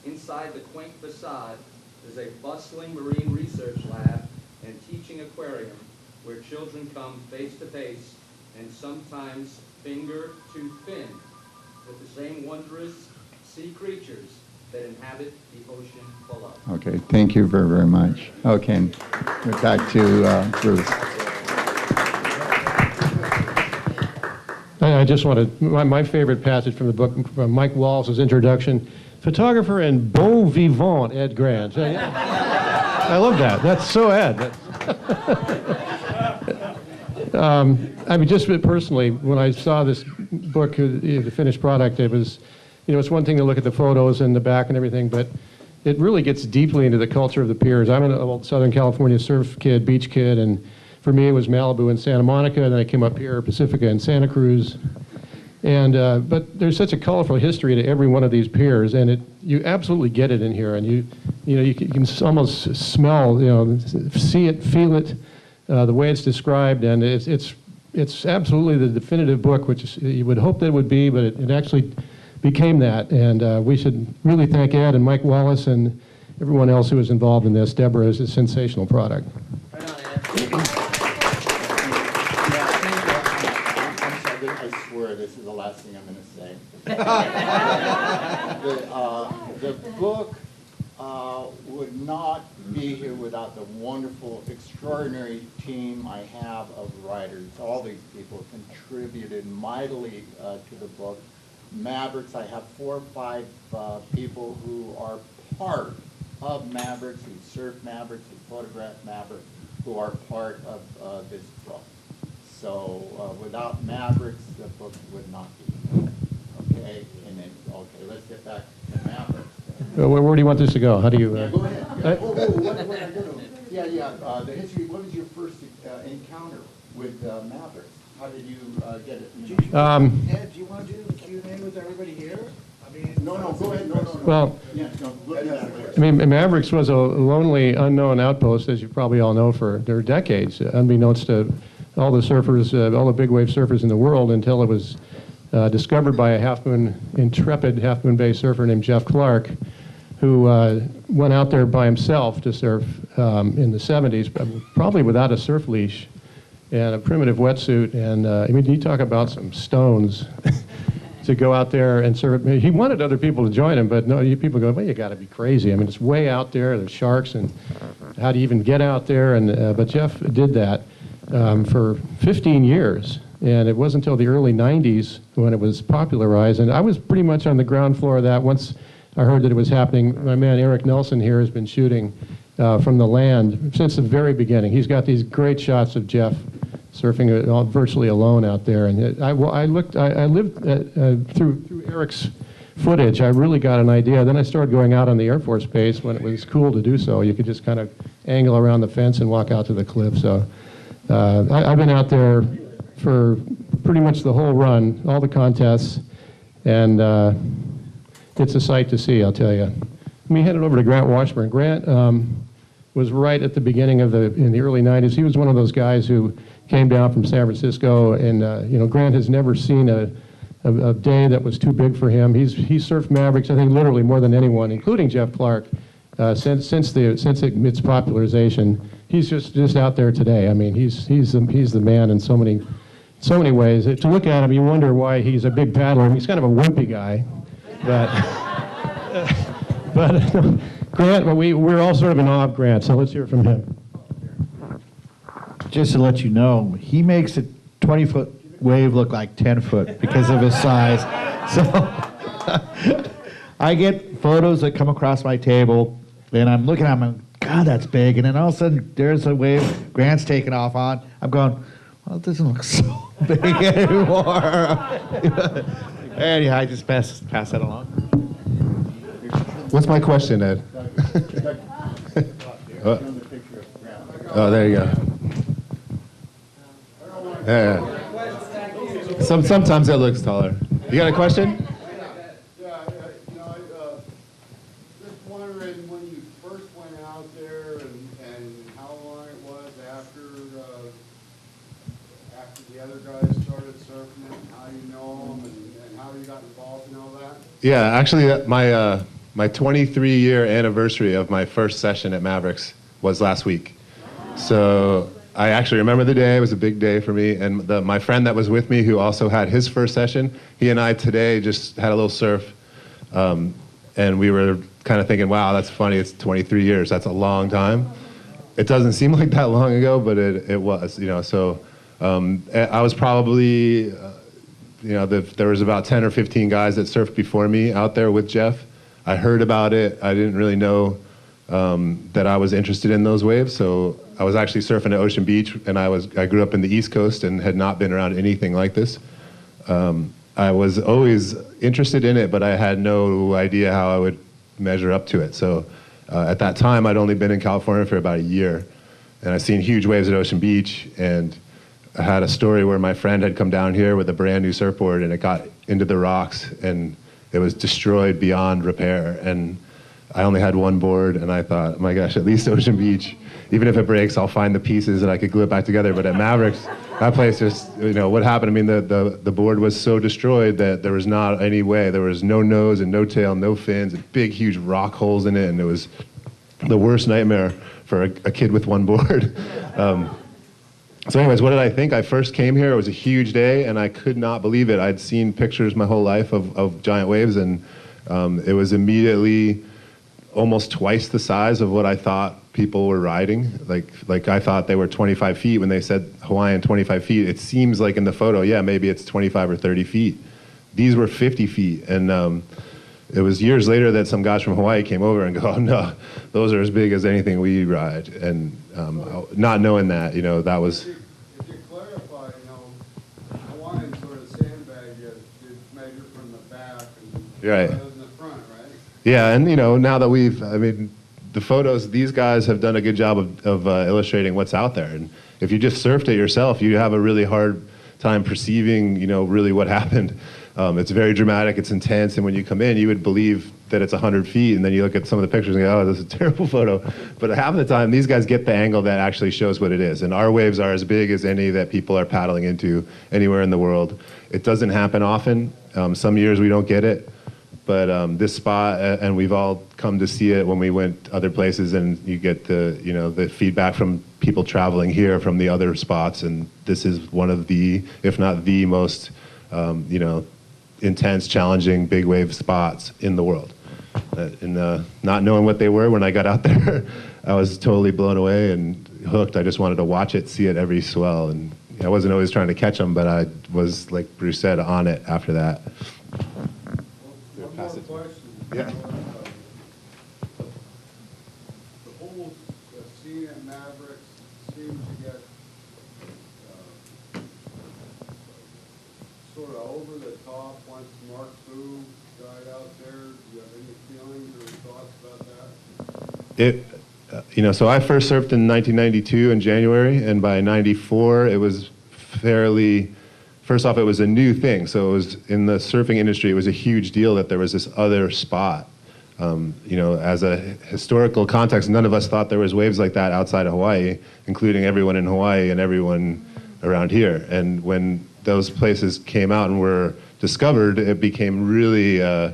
Inside the quaint facade is a bustling marine research lab and teaching aquarium where children come face to face and sometimes finger to fin with the same wondrous sea creatures that inhabit the ocean below. Okay, thank you very, very much. Okay, and we're back to Bruce. I just wanted, my favorite passage from the book, from Mike Wallace's introduction, photographer and bon vivant Ed Grant. I love that. That's so Ed. I mean, just personally, when I saw this book, the finished product, it was, it's one thing to look at the photos and the back and everything, but it really gets deeply into the culture of the piers. I'm an old Southern California surf kid, beach kid, and for me it was Malibu and Santa Monica, and then I came up here, Pacifica and Santa Cruz. And but there's such a colorful history to every one of these piers, and you absolutely get it in here, and you can almost smell, see it, feel it, the way it's described, and it's absolutely the definitive book, which you would hope that it would be, but it actually became that. And we should really thank Ed and Mike Wallace and everyone else who was involved in this. Deborah is a sensational product. Right on, Ed. I swear this is the last thing I'm going to say. The book would not be here without the wonderful, extraordinary team I have of writers. All these people contributed mightily to the book. Mavericks, I have 4 or 5 people who are part of Mavericks, who surf Mavericks, who photograph Mavericks, who are part of this book. So without Mavericks, the book would not be. Okay, and then, okay, let's get back to Mavericks. Where do you want this to go? How do you? Yeah, go ahead. Yeah. What I do? Yeah. The history. What was your first encounter with Mavericks? How did you get it? Ed, do you want to do the Q&A with everybody here? I mean, no, go ahead. No. Well, yeah, no, look at that. I mean, Mavericks was a lonely, unknown outpost, as you probably all know, for decades, unbeknownst to all the surfers, all the big wave surfers in the world, until it was discovered by a intrepid Half Moon Bay surfer named Jeff Clark, who went out there by himself to surf in the 70s, probably without a surf leash and a primitive wetsuit. And I mean, you talk about some stones to go out there and surf. He wanted other people to join him, but no, you people go, well, you got to be crazy. I mean, it's way out there. There's sharks, and how do you even get out there? And but Jeff did that for 15 years. And it wasn't until the early 90s when it was popularized. And I was pretty much on the ground floor of that. Once I heard that it was happening. My man Eric Nelson here has been shooting from the land since the very beginning. He's got these great shots of Jeff surfing virtually alone out there. And I lived through Eric's footage. I really got an idea. Then I started going out on the Air Force Base when it was cool to do so. You could just kind of angle around the fence and walk out to the cliff. So I've been out there for pretty much the whole run, all the contests, and it's a sight to see, I'll tell you. Let me hand it over to Grant Washburn. Grant was right at the beginning of in the early 90s. He was one of those guys who came down from San Francisco, and Grant has never seen a day that was too big for him. He surfed Mavericks, I think, literally more than anyone, including Jeff Clark, since its popularization. He's just out there today. I mean, he's the man in so many ways. To look at him, you wonder why he's a big paddler. He's kind of a wimpy guy, but Grant, we're all sort of in awe of Grant. So let's hear from him. Just to let you know, he makes a 20-foot wave look like 10 foot because of his size. So I get photos that come across my table, and I'm looking at them, and God, that's big. And then all of a sudden, there's a wave Grant's taking off on. I'm going, well, it doesn't look so big anymore. Anyhow, I just pass that along. What's my question, Ed? Oh, there you go. Yeah. Sometimes it looks taller. You got a question? Just wondering when you first went out there and how long it was after the other guys started surfing it, and how you know them, and how you got involved and all that? Yeah, actually, my 23-year anniversary of my first session at Mavericks was last week. So I actually remember the day. It was a big day for me. And my friend that was with me, who also had his first session, he and I today just had a little surf. And we were kind of thinking, wow, that's funny. It's 23 years. That's a long time. It doesn't seem like that long ago, but it was, So I was probably, there was about 10 or 15 guys that surfed before me out there with Jeff. I heard about it. I didn't really know that I was interested in those waves. So I was actually surfing at Ocean Beach, and I grew up in the East Coast and had not been around anything like this. I was always interested in it, but I had no idea how I would measure up to it. So at that time, I'd only been in California for about a year, and I'd seen huge waves at Ocean Beach, and I had a story where my friend had come down here with a brand new surfboard, and it got into the rocks, and it was destroyed beyond repair. And I only had one board, and I thought, oh my gosh, at least Ocean Beach, even if it breaks, I'll find the pieces and I could glue it back together. But at Mavericks, that place just, what happened? I mean, the board was so destroyed that there was not any way. There was no nose and no tail, no fins, and big, huge rock holes in it, and it was the worst nightmare for a kid with one board. So anyways, what did I think? I first came here, it was a huge day, and I could not believe it. I'd seen pictures my whole life of giant waves, and it was immediately almost twice the size of what I thought people were riding. Like I thought they were 25 feet when they said Hawaiian 25 feet. It seems like in the photo, yeah, maybe it's 25 or 30 feet. These were 50 feet, and it was years later that some guys from Hawaii came over and go, oh, no, those are as big as anything we ride. And not knowing that, that was... If you clarify, Hawaiian sort of sandbag, you measure from the back and right. rather than the front, right? Yeah, and now that the photos, these guys have done a good job of illustrating what's out there. And if you just surfed it yourself, you have a really hard time perceiving, really what happened. It's very dramatic, it's intense, and when you come in, you would believe that it's 100 feet, and then you look at some of the pictures and go, oh, this is a terrible photo. But half of the time, these guys get the angle that actually shows what it is. And our waves are as big as any that people are paddling into anywhere in the world. It doesn't happen often. Some years we don't get it. But this spot, and we've all come to see it when we went other places, and you get the feedback from people traveling here from the other spots, and this is one of the, if not the most, intense, challenging big wave spots in the world. And not knowing what they were when I got out there, I was totally blown away and hooked. I just wanted to watch it, see it every swell, and I wasn't always trying to catch them, but I was, like Bruce said, on it after that. One more question. Yeah. once Mark Fu died out there? Do you have any feelings or thoughts about that? So I first surfed in 1992 in January, and by 94 it was fairly, first off, it was a new thing. So it was in the surfing industry, it was a huge deal that there was this other spot. As a historical context, none of us thought there was waves like that outside of Hawaii, including everyone in Hawaii and everyone around here. And when those places came out and were discovered, it became really, a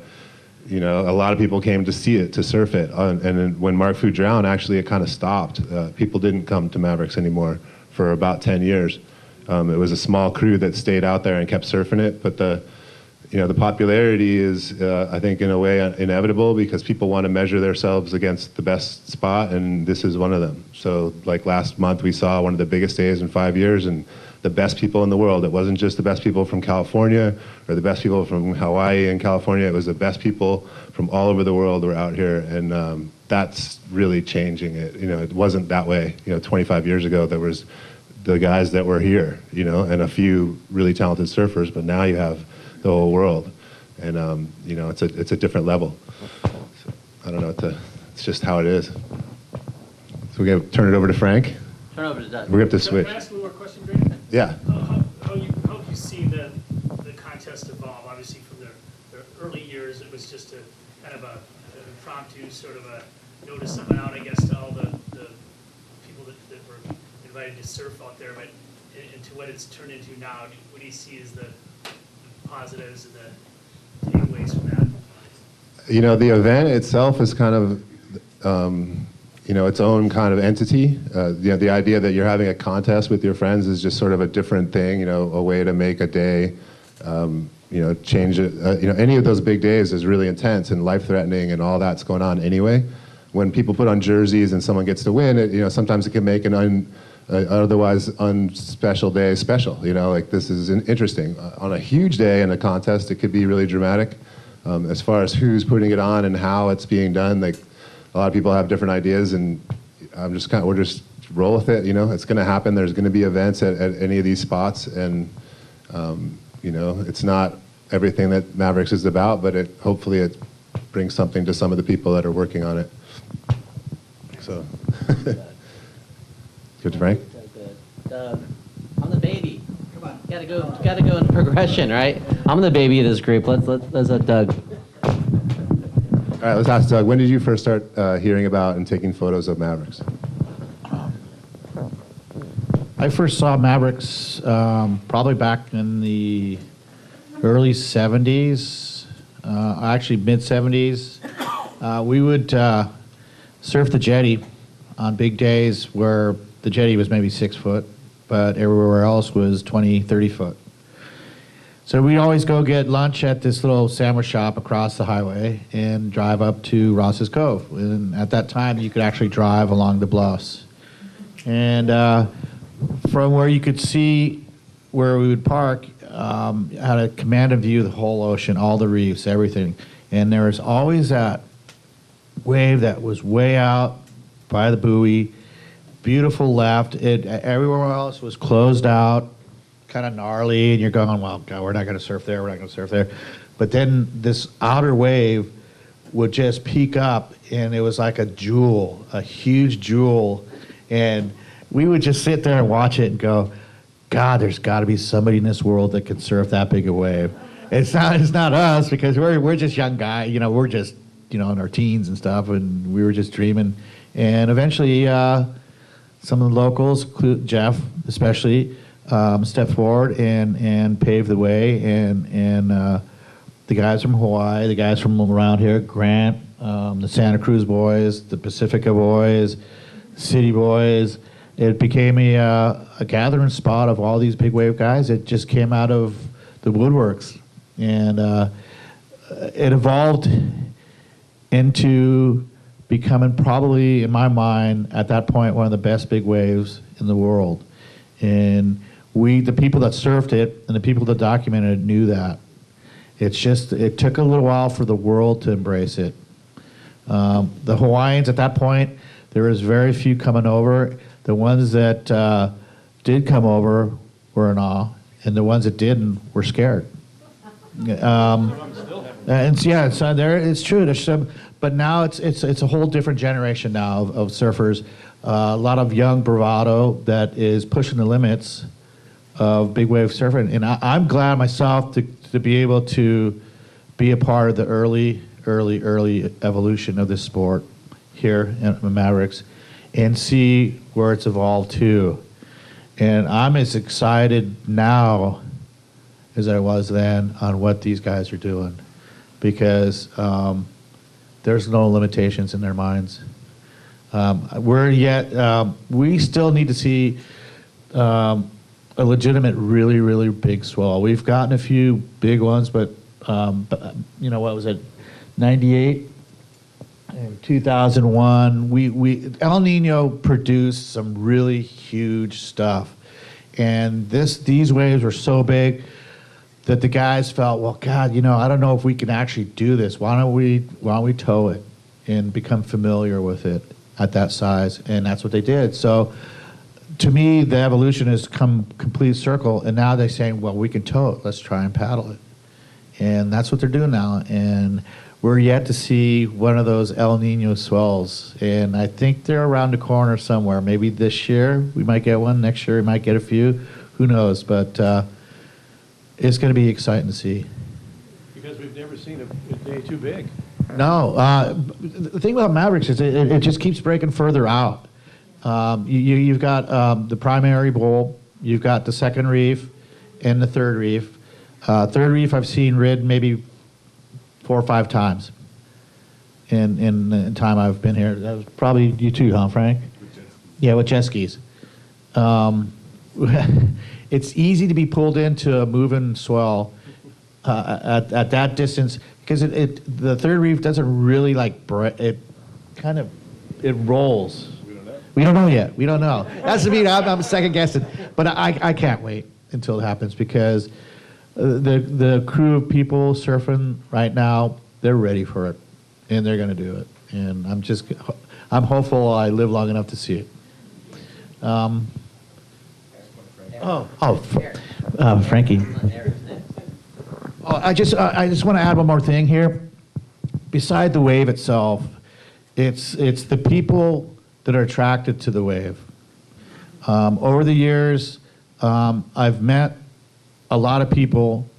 lot of people came to see it, to surf it. And then when Mark Fu drowned, actually it kind of stopped. People didn't come to Mavericks anymore for about 10 years. It was a small crew that stayed out there and kept surfing it, but the popularity is, I think, in a way inevitable because people want to measure themselves against the best spot, and this is one of them. So, like last month, we saw one of the biggest days in 5 years, and the best people in the world. It wasn't just the best people from California or the best people from Hawaii and California. It was the best people from all over the world were out here, and that's really changing it. It wasn't that way. 25 years ago, there was the guys that were here, and a few really talented surfers, but now you have the whole world, and it's a different level. So, I don't know. It's just how it is. So we're gonna turn it over to Frank. Turn over to Doug. We're gonna have to switch. Can I ask one more question, Grant? Yeah. How you see the contest evolve? Obviously, from the early years, it was just a kind of an impromptu sort of a notice someone out, I guess, to all the people that were invited to surf out there. But into what it's turned into now, what do you see as the positives and the takeaways from that? The event itself is kind of, its own kind of entity. The idea that you're having a contest with your friends is just sort of a different thing, a way to make a day, change it. Any of those big days is really intense and life-threatening and all that's going on anyway. When people put on jerseys and someone gets to win, sometimes it can make an otherwise unspecial day special. Like this is interesting. On a huge day in a contest, it could be really dramatic. As far as who's putting it on and how it's being done, like a lot of people have different ideas, and we're just roll with it. It's going to happen. There's going to be events at any of these spots, and it's not everything that Mavericks is about, but hopefully it brings something to some of the people that are working on it. So. Good to Frank. Doug, I'm the baby. Come on. Gotta go in progression, right? I'm the baby of this group. Let's let Doug. All right, let's ask Doug. When did you first start hearing about and taking photos of Mavericks? I first saw Mavericks probably back in the early 70s, actually mid 70s. We would surf the jetty on big days where the jetty was maybe 6 foot, but everywhere else was 20, 30 foot. So we'd always go get lunch at this little sandwich shop across the highway and drive up to Ross's Cove. And at that time, you could actually drive along the bluffs. And from where you could see where we would park, had a command of view of the whole ocean, all the reefs, everything. And there was always that wave that was way out by the buoy, beautiful left. Everywhere else was closed out, kind of gnarly, and you're going, well, God, we're not going to surf there, we're not going to surf there. But then this outer wave would just peak up, and it was like a jewel, a huge jewel. And we would just sit there and watch it and go, God, there's got to be somebody in this world that can surf that big a wave. It's not us, because we're just young guys, we're just, in our teens and stuff, and we were just dreaming. And eventually, some of the locals, Jeff especially, stepped forward and paved the way. And the guys from Hawaii, the guys from around here, Grant, the Santa Cruz boys, the Pacifica boys, City boys. It became a gathering spot of all these big wave guys. It just came out of the woodworks. And it evolved into becoming probably, in my mind, at that point, one of the best big waves in the world. And the people that surfed it and the people that documented it knew that. It took a little while for the world to embrace it. The Hawaiians at that point, there was very few coming over. The ones that did come over were in awe, and the ones that didn't were scared. And yeah, it's there. It's true. There's some, but now it's a whole different generation now of surfers. A lot of young bravado that is pushing the limits of big wave surfing, and I'm glad myself to be able to be a part of the early evolution of this sport here at Mavericks, and see where it's evolved to. And I'm as excited now as I was then on what these guys are doing, because there's no limitations in their minds. We still need to see a legitimate, really big swell. We've gotten a few big ones, but what was it, 98? In 2001, we El Nino produced some really huge stuff, and these waves were so big that the guys felt, well, God, I don't know if we can actually do this. Why don't we tow it and become familiar with it at that size? And that's what they did. So, to me, the evolution has come complete circle, and now they're saying, well, we can tow it. Let's try and paddle it, and that's what they're doing now. And we're yet to see one of those El Nino swells, and I think they're around the corner somewhere. Maybe this year we might get one. Next year we might get a few. Who knows? But it's going to be exciting to see. Because we've never seen a day too big. No. The thing about Mavericks is it just keeps breaking further out. You've got the primary bowl, you've got the second reef, and the third reef. Third reef I've seen rid maybe 4 or 5 times in the time I've been here. That was probably you too, huh, Frank? Yeah, with jet skis. It's easy to be pulled into a moving swell at that distance, because the third reef doesn't really it rolls. We don't know yet. We don't know. That's me. I'm second guessing, but I can't wait until it happens, because the crew of people surfing right now, they're ready for it, and they're going to do it. And I'm hopeful I live long enough to see it. Frankie. I just want to add one more thing here. Beside the wave itself, it's the people that are attracted to the wave. Over the years, I've met a lot of people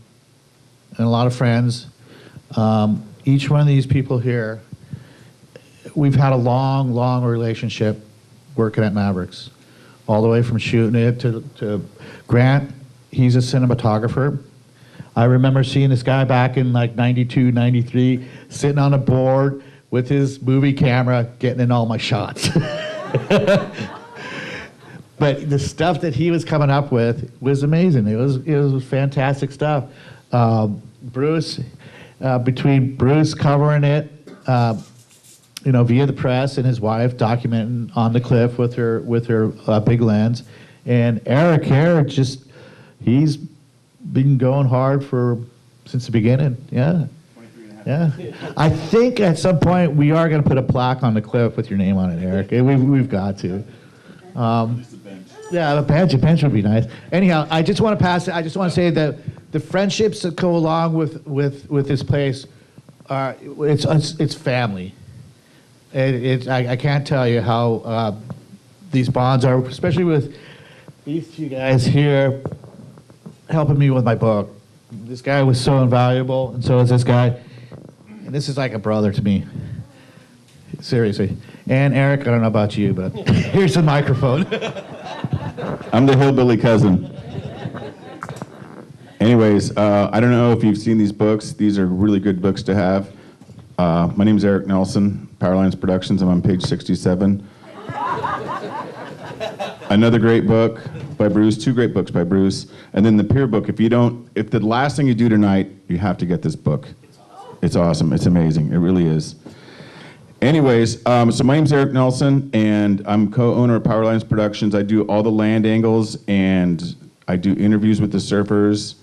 and a lot of friends. Each one of these people here, we've had a long relationship working at Mavericks, all the way from shooting it to Grant. He's a cinematographer. I remember seeing this guy back in 92, 93, sitting on a board with his movie camera, getting in all my shots. But the stuff that he was coming up with was amazing. It was fantastic stuff. Bruce, between Bruce covering it, via the press, and his wife documenting on the cliff with her big lens, and Eric here, he's been going hard since the beginning. Yeah. Yeah. I think at some point we are going to put a plaque on the cliff with your name on it, Eric. We've got to. Yeah, a bench would be nice. Anyhow, I just want to say that the friendships that go along with this place it's family. I can't tell you how these bonds are, especially with these two guys here helping me with my book. This guy was so invaluable, and so is this guy. And this is like a brother to me. Seriously. And Eric, I don't know about you, but here's the microphone. I'm the hillbilly cousin. Anyways, I don't know if you've seen these books. These are really good books to have. My name's Eric Nelson, Powerlines Productions. I'm on page 67. Another great book by Bruce, 2 great books by Bruce. And then the peer book, if the last thing you do tonight, you have to get this book. It's awesome. It's amazing. It really is. Anyways, so my name's Eric Nelson, and I'm co-owner of Powerlines Productions. I do all the land angles, and I do interviews with the surfers.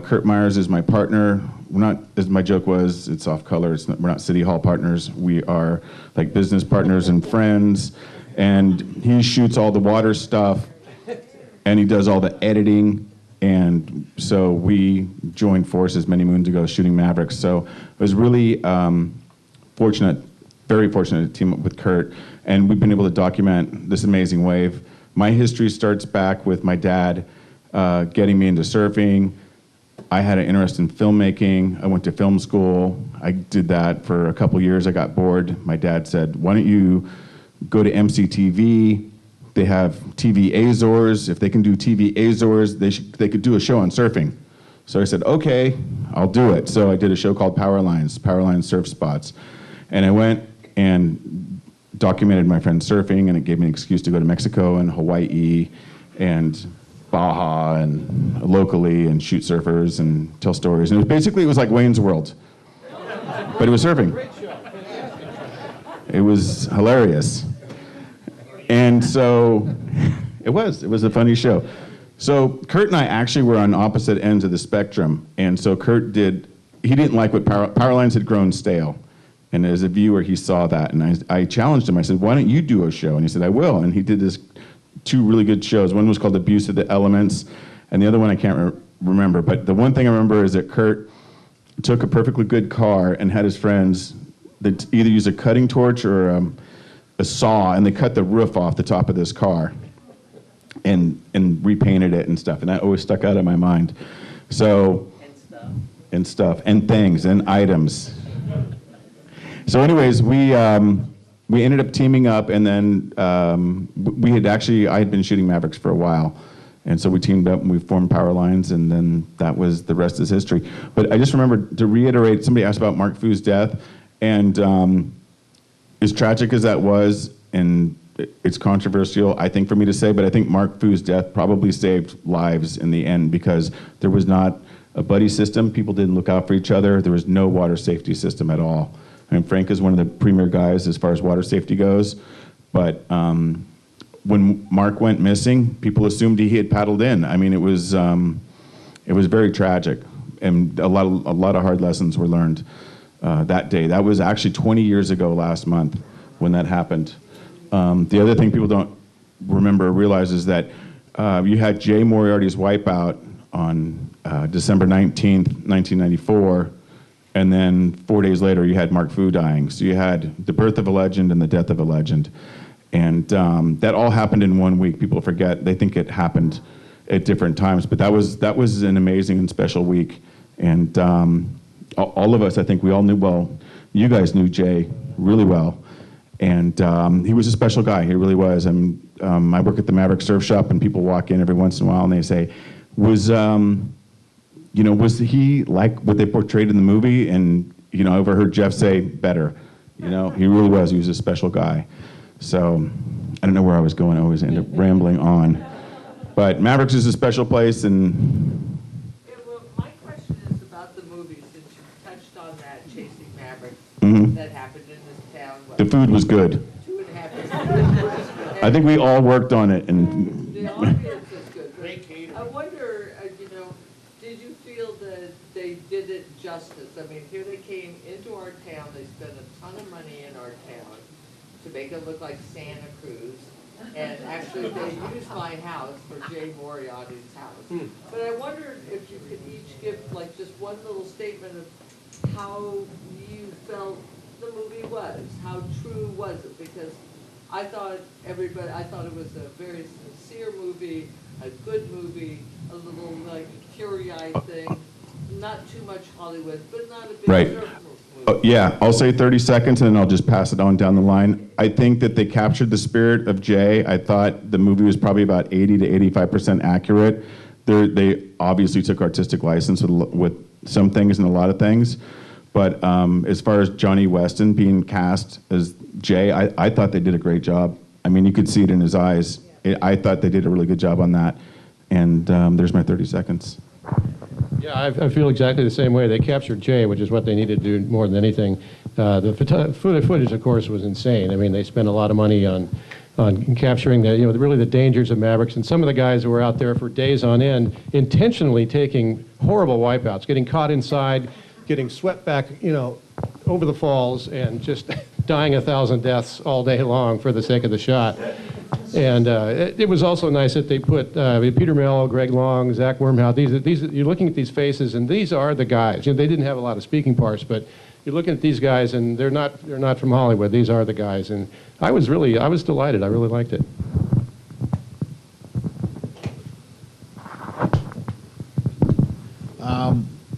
Kurt Myers is my partner. We're not, as my joke was, it's off color. We're not City Hall partners. We are like business partners and friends. And he shoots all the water stuff, and he does all the editing, And so we joined forces many moons ago shooting Mavericks. So it was really fortunate, very fortunate to team up with Kurt. And we've been able to document this amazing wave. My history starts back with my dad getting me into surfing. I had an interest in filmmaking. I went to film school. I did that for a couple years. I got bored. My dad said, why don't you go to MCTV? They have TV Azores. If they can do TV Azores, they could do a show on surfing. So I said, okay, I'll do it. So I did a show called Power Lines Surf Spots. And I went and documented my friends surfing, and it gave me an excuse to go to Mexico and Hawaii and Baja and locally and shoot surfers and tell stories. And it was like Wayne's World, but it was surfing. It was hilarious. And so it was a funny show. So Kurt and I actually were on opposite ends of the spectrum. And so Kurt he didn't like what Power Lines had grown stale. And as a viewer, he saw that. And I challenged him. I said, why don't you do a show? And he said, I will. And he did this 2 really good shows. One was called Abuse of the Elements, and the other one I can't remember. But the one thing I remember is that Kurt took a perfectly good car and had his friends that either use a cutting torch or a saw, and they cut the roof off the top of this car and repainted it and stuff. And that always stuck out in my mind. So, and stuff, and things, and items. So anyways, we ended up teaming up, and then I had been shooting Mavericks for a while. And so we teamed up and we formed Power Lines, and then that was the rest is history. But I just remember to reiterate, somebody asked about Mark Fu's death, and as tragic as that was, and it's controversial, I think, for me to say, but I think Mark Fu's death probably saved lives in the end, because there was not a buddy system. People didn't look out for each other. There was no water safety system at all. I mean, Frank is one of the premier guys as far as water safety goes, but when Mark went missing, people assumed he had paddled in. I mean, it was very tragic, and a lot of hard lessons were learned that day. That was actually 20 years ago last month when that happened. The other thing people don't remember or realize is that you had Jay Moriarty's wipeout on December 19th, 1994, and then 4 days later you had Mark Fu dying. So you had the birth of a legend and the death of a legend. And that all happened in 1 week. People forget, they think it happened at different times, but that was an amazing and special week. And all of us, I think we all knew, well, you guys knew Jay really well. And he was a special guy, he really was. I work at the Mavericks Surf Shop, and people walk in every once in a while and they say, was he like what they portrayed in the movie? And, I overheard Jeff say, better. He really was. He was a special guy. So I don't know where I was going. I always end up rambling on. But Mavericks is a special place, and... Yeah, well, my question is about the movie, since you touched on that, Chasing Mavericks, that happened in this town. The food was good. 2.5 years ago. I think we all worked on it. And The audience is good. I wonder, did you feel that they did it justice? I mean, here they came into our town, they spent a ton of money in our town to make it look like Santa Cruz. And actually, they used my house for Jay Moriarty's house. But I wondered if you could each give just one little statement of how you felt the movie was. How true was it? Because I thought it was a very sincere movie, a good movie, a little teary-eyed thing. Not too much Hollywood, but not a big surf movie. Yeah, I'll say 30 seconds and then I'll just pass it on down the line. I think that they captured the spirit of Jay. I thought the movie was probably about 80 to 85% accurate. They obviously took artistic license with some things and a lot of things. But as far as Johnny Weston being cast as Jay, I thought they did a great job. I mean, you could see it in his eyes. I thought they did a really good job on that. And there's my 30 seconds. Yeah, I feel exactly the same way. They captured Jay, which is what they needed to do more than anything. The footage, of course, was insane. I mean, they spent a lot of money on capturing really the dangers of Mavericks. And some of the guys who were out there for days on end, intentionally taking horrible wipeouts, getting caught inside, getting swept back, over the falls, and just dying 1,000 deaths all day long for the sake of the shot. And it was also nice that they put Peter Mello, Greg Long, Zach Wormhout. You're looking at these faces, and these are the guys. You know, they didn't have a lot of speaking parts, but you're looking at these guys, and they're not from Hollywood. These are the guys, and I was delighted. I really liked it.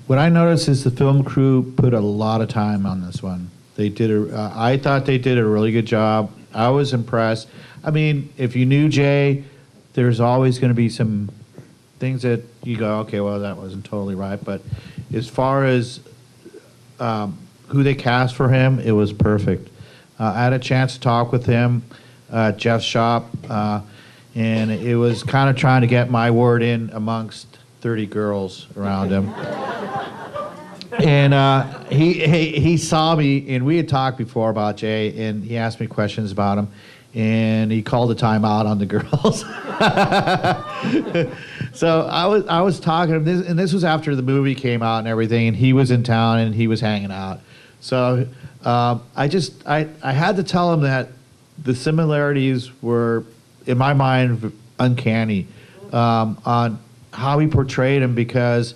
What I noticed is the film crew put a lot of time on this one. I thought they did a really good job. I was impressed. I mean, if you knew Jay, there's always going to be some things that you go, okay, well, that wasn't totally right. But as far as who they cast for him, it was perfect. I had a chance to talk with him, Jeff's shop, and it was kind of trying to get my word in amongst 30 girls around him. And he saw me, and we had talked before about Jay, and he asked me questions about him, and he called a timeout on the girls. So I was talking to him, and this was after the movie came out and everything, and he was in town and he was hanging out. So I had to tell him that the similarities were, in my mind, uncanny on how he portrayed him, because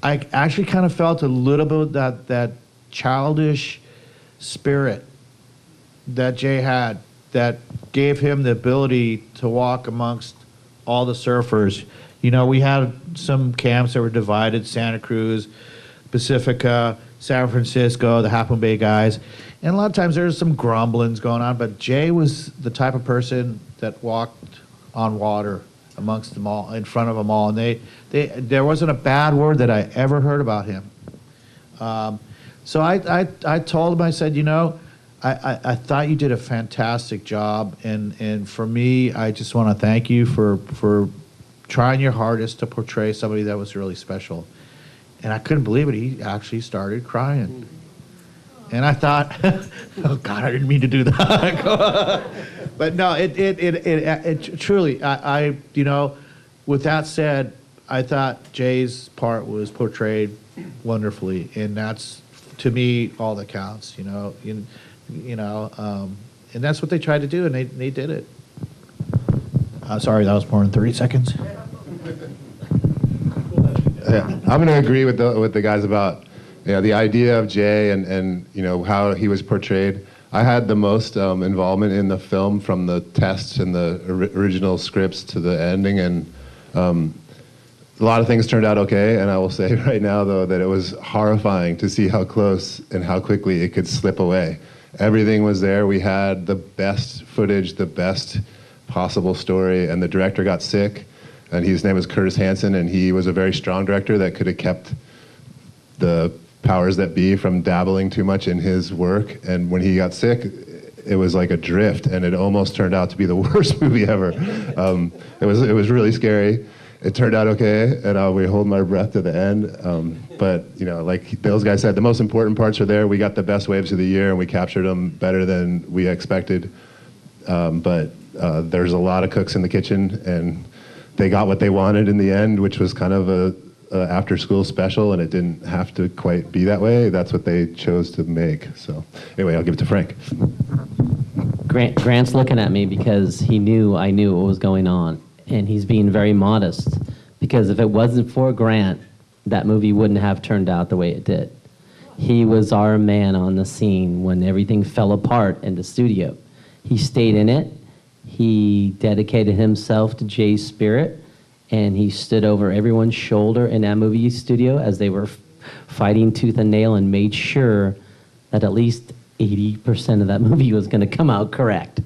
I actually kind of felt a little bit of that childish spirit that Jay had that gave him the ability to walk amongst all the surfers. You know, we had some camps that were divided: Santa Cruz, Pacifica, San Francisco, the Half Moon Bay guys. And a lot of times there was some grumblings going on, but Jay was the type of person that walked on water amongst them all, in front of them all, and there wasn't a bad word that I ever heard about him. So I told him, I said, you know, I thought you did a fantastic job, and for me, I just want to thank you for trying your hardest to portray somebody that was really special. And I couldn't believe it. He actually started crying. And I thought, oh God, I didn't mean to do that. But no, it truly, I you know, with that said, I thought Jay's part was portrayed wonderfully, and that's, to me, all that counts. You know, and that's what they tried to do, and they did it. Sorry, that was more than 30 seconds. Yeah, I'm going to agree with the guys about the idea of Jay and you know how he was portrayed. I had the most involvement in the film, from the tests and the original scripts to the ending, and a lot of things turned out okay. And I will say right now, though, that it was horrifying to see how close and how quickly it could slip away. Everything was there. We had the best footage, the best possible story, and the director got sick. And his name was Curtis Hanson, and he was a very strong director that could have kept the powers that be from dabbling too much in his work. And when he got sick, it was like a drift, and it almost turned out to be the worst movie ever. It was really scary. It turned out okay, and we hold my breath to the end. But you know, like those guys said, the most important parts are there. We got the best waves of the year, and we captured them better than we expected. But there's a lot of cooks in the kitchen, and they got what they wanted in the end, which was kind of a after-school special, and it didn't have to quite be that way. That's what they chose to make. So anyway, I'll give it to Frank. Grant's looking at me because I knew what was going on, and he's being very modest, because if it wasn't for Grant, that movie wouldn't have turned out the way it did. He was our man on the scene when everything fell apart in the studio. He stayed in it. He dedicated himself to Jay's spirit, and he stood over everyone's shoulder in that movie studio as they were fighting tooth and nail, and made sure that at least 80% of that movie was going to come out correct.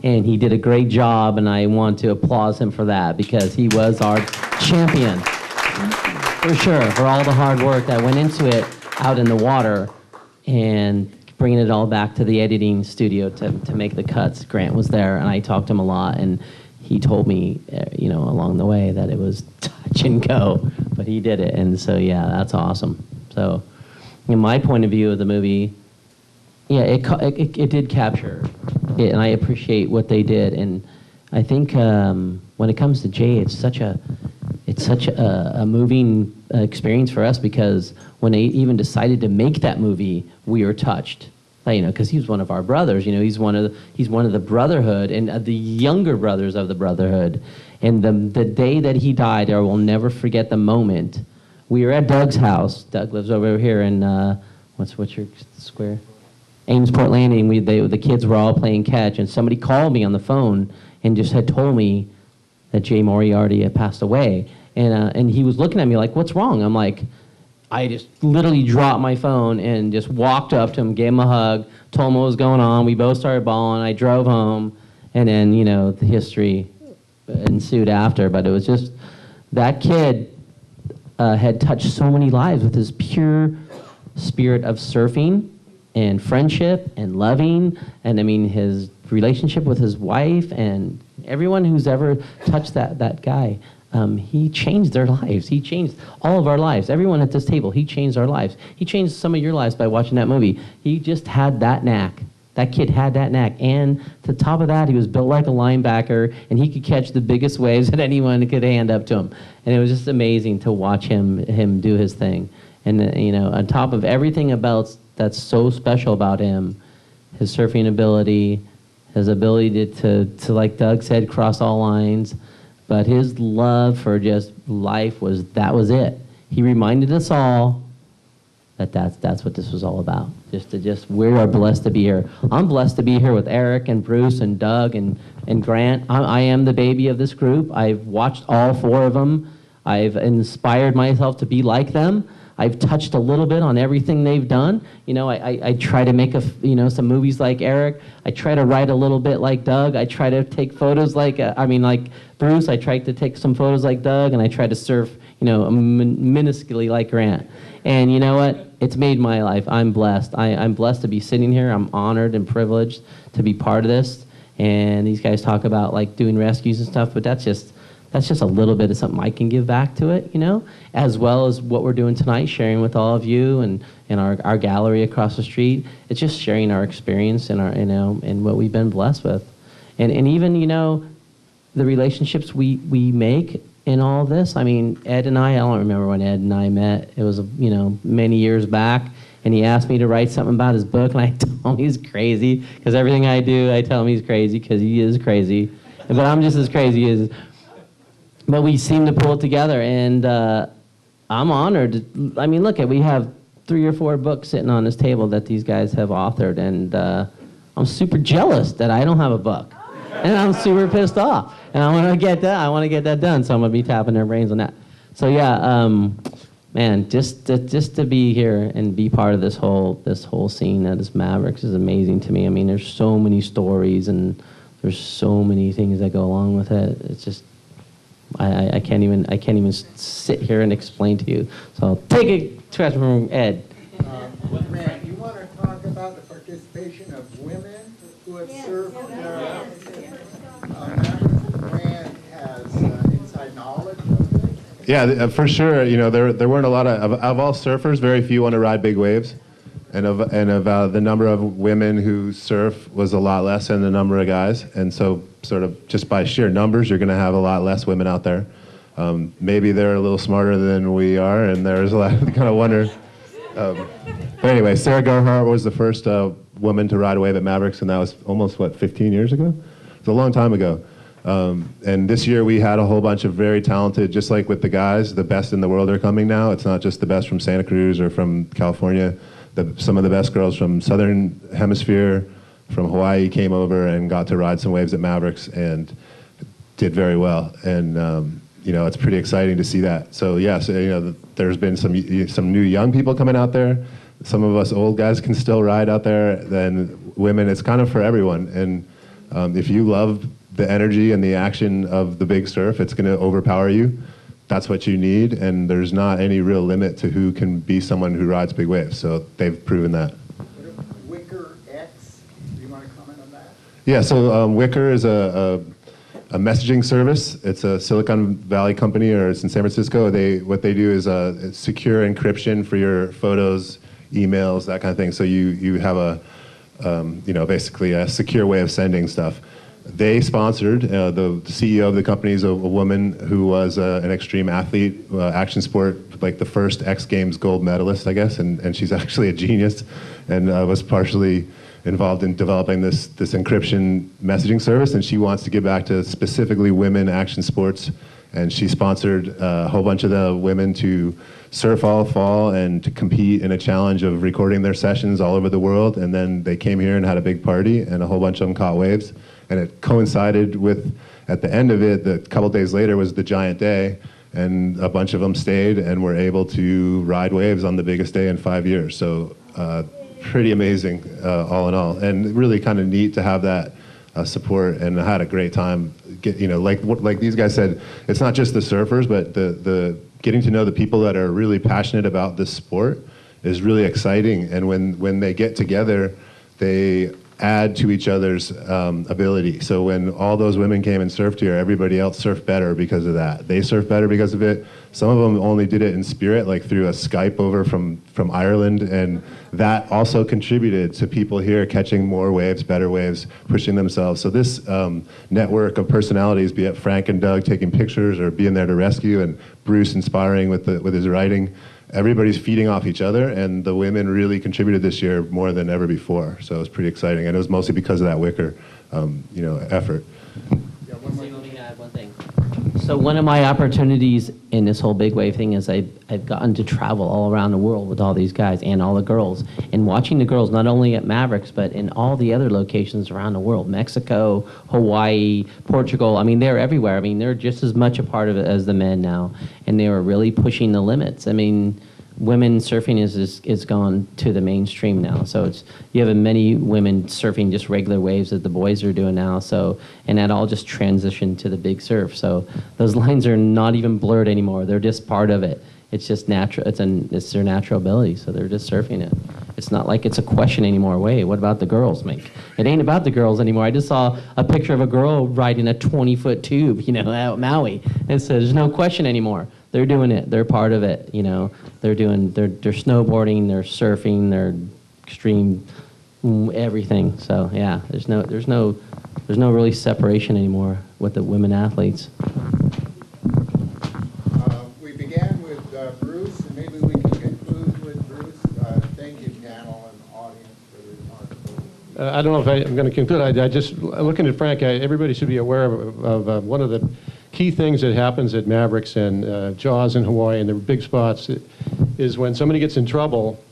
And he did a great job, and I want to applaud him for that, because he was our champion, for sure, for all the hard work that went into it out in the water, and bringing it all back to the editing studio to make the cuts. Grant was there, and I talked to him a lot, and he told me, along the way, that it was touch and go, but he did it, and so yeah, that's awesome. So, in my point of view of the movie, yeah, it did capture it, and I appreciate what they did, and I think when it comes to Jay, it's such a moving experience for us, because when they even decided to make that movie, we were touched. because he was one of our brothers. He's one of the brotherhood and the younger brothers of the brotherhood. And the day that he died, I will never forget the moment. We were at Doug's house. Doug lives over here in what's your square? Amesport Landing. The kids were all playing catch, and somebody called me on the phone and just had told me that Jay Moriarty had passed away. And he was looking at me like, "What's wrong?" I'm like, I just literally dropped my phone and just walked up to him, gave him a hug, told him what was going on. We both started bawling. I drove home, and then, the history ensued after. But it was just, that kid had touched so many lives with his pure spirit of surfing and friendship and loving, and his relationship with his wife and everyone who's ever touched that guy. He changed their lives. He changed all of our lives. Everyone at this table, he changed our lives. He changed some of your lives by watching that movie. He just had that knack. That kid had that knack. And to the top of that, he was built like a linebacker, and he could catch the biggest waves that anyone could hand up to him. And it was just amazing to watch him do his thing. And, on top of everything about that's so special about him, his surfing ability, his ability to like Doug said, cross all lines. But his love for just life was it. He reminded us all that that's what this was all about. We are blessed to be here. I'm blessed to be here with Eric and Bruce and Doug and Grant. I am the baby of this group. I've watched all 4 of them. I've inspired myself to be like them. I've touched a little bit on everything they've done. I try to make some movies like Eric. I try to write a little bit like Doug. I try to take photos like Bruce. I try to take some photos like Doug, and I try to surf, minusculely like Grant. And you know what? It's made my life. I'm blessed. I'm blessed to be sitting here. I'm honored and privileged to be part of this. And these guys talk about doing rescues and stuff, but that's just a little bit of something I can give back to it, as well as what we're doing tonight, sharing with all of you and our gallery across the street. It's just sharing our experience and and what we've been blessed with. And even, the relationships we make in all this. Ed and I don't remember when Ed and I met. It was, many years back. And he asked me to write something about his book, and I told him he's crazy, because everything I do, I tell him he's crazy, because he is crazy. But I'm just as crazy as... But we seem to pull it together, and I'm honored. Look, we have 3 or 4 books sitting on this table that these guys have authored, and I'm super jealous that I don't have a book, and I'm super pissed off. And I want to get that done, so I'm gonna be tapping their brains on that. So yeah, man, just to be here and be part of this whole scene that is Mavericks is amazing to me. There's so many stories, and there's so many things that go along with it. It's just. I can't even sit here and explain to you. So I'll take a question from Ed. Grant, you want to talk about the participation of women who have served? Grant has inside knowledge of it. Yeah, for sure. There weren't a lot of all surfers, very few want to ride big waves. And of the number of women who surf was a lot less than the number of guys. And so sort of just by sheer numbers, you're going to have a lot less women out there. Maybe they're a little smarter than we are, and there's a lot of kind of wonder. But anyway, Sarah Gerhardt was the first woman to ride a wave at Mavericks, and that was almost, 15 years ago? It's a long time ago. And this year we had a whole bunch of very talented, just like with the guys, the best in the world are coming now. It's not just the best from Santa Cruz or from California. Some of the best girls from Southern Hemisphere, from Hawaii came over and got to ride some waves at Mavericks and did very well. And it's pretty exciting to see that. So yes, there's been some new young people coming out there. Some of us old guys can still ride out there. Then women, it's kind of for everyone. And if you love the energy and the action of the big surf, it's going to overpower you. That's what you need, and there's not any real limit to who can be someone who rides big waves. So they've proven that. Wicker X, do you want to comment on that? Yeah, so Wicker is a messaging service. It's a Silicon Valley company, or it's in San Francisco. What they do is secure encryption for your photos, emails, that kind of thing. So you have basically a secure way of sending stuff. they sponsored, the CEO of the company is a woman who was an extreme athlete, action sport, like the first X Games gold medalist, I guess, and she's actually a genius, and was partially involved in developing this encryption messaging service, and she wants to give back to specifically women action sports, and she sponsored a whole bunch of the women to surf all fall and to compete in a challenge of recording their sessions all over the world, and then they came here and had a big party, and a whole bunch of them caught waves, and it coincided with, at the end of it, a couple days later was the giant day, and a bunch of them stayed and were able to ride waves on the biggest day in 5 years. So pretty amazing, all in all, and really kind of neat to have that support. And I had a great time. Like these guys said, it's not just the surfers, but the getting to know the people that are really passionate about this sport is really exciting. And when they get together, they add to each other's ability. So when all those women came and surfed here, everybody else surfed better because of that. They surfed better because of it. Some of them only did it in spirit, like through a Skype over from Ireland, and that also contributed to people here catching more waves, better waves, pushing themselves. So this network of personalities, be it Frank and Doug taking pictures or being there to rescue, and Bruce inspiring with his writing, everybody's feeding off each other, and the women really contributed this year more than ever before. So it was pretty exciting, and it was mostly because of that Wicker, effort. Let me add one thing. So one of my opportunities in this whole big wave thing is I've gotten to travel all around the world with all these guys and all the girls, and watching the girls not only at Mavericks but in all the other locations around the world, Mexico, Hawaii, Portugal. I mean, they're everywhere. I mean, they're just as much a part of it as the men now, and they were really pushing the limits. I mean, women surfing is gone to the mainstream now. So you have many women surfing just regular waves that the boys are doing now. So, and that all just transitioned to the big surf. So those lines are not even blurred anymore. They're just part of it. It's just natural. It's their natural ability. So they're just surfing it. It's not like it's a question anymore. Wait, what about the girls, Mike? It ain't about the girls anymore. I just saw a picture of a girl riding a 20-foot tube, out at Maui. And so there's no question anymore. They're doing it. They're part of it. They're snowboarding, they're surfing, they're extreme everything. So yeah, there's no really separation anymore with the women athletes. We began with Bruce, and maybe we can conclude with Bruce. Thank you, panel and audience, for the remarkable. I don't know if I'm going to conclude. I just, looking at Frank, everybody should be aware of one of the key things that happens at Mavericks and Jaws in Hawaii and the big spots is when somebody gets in trouble,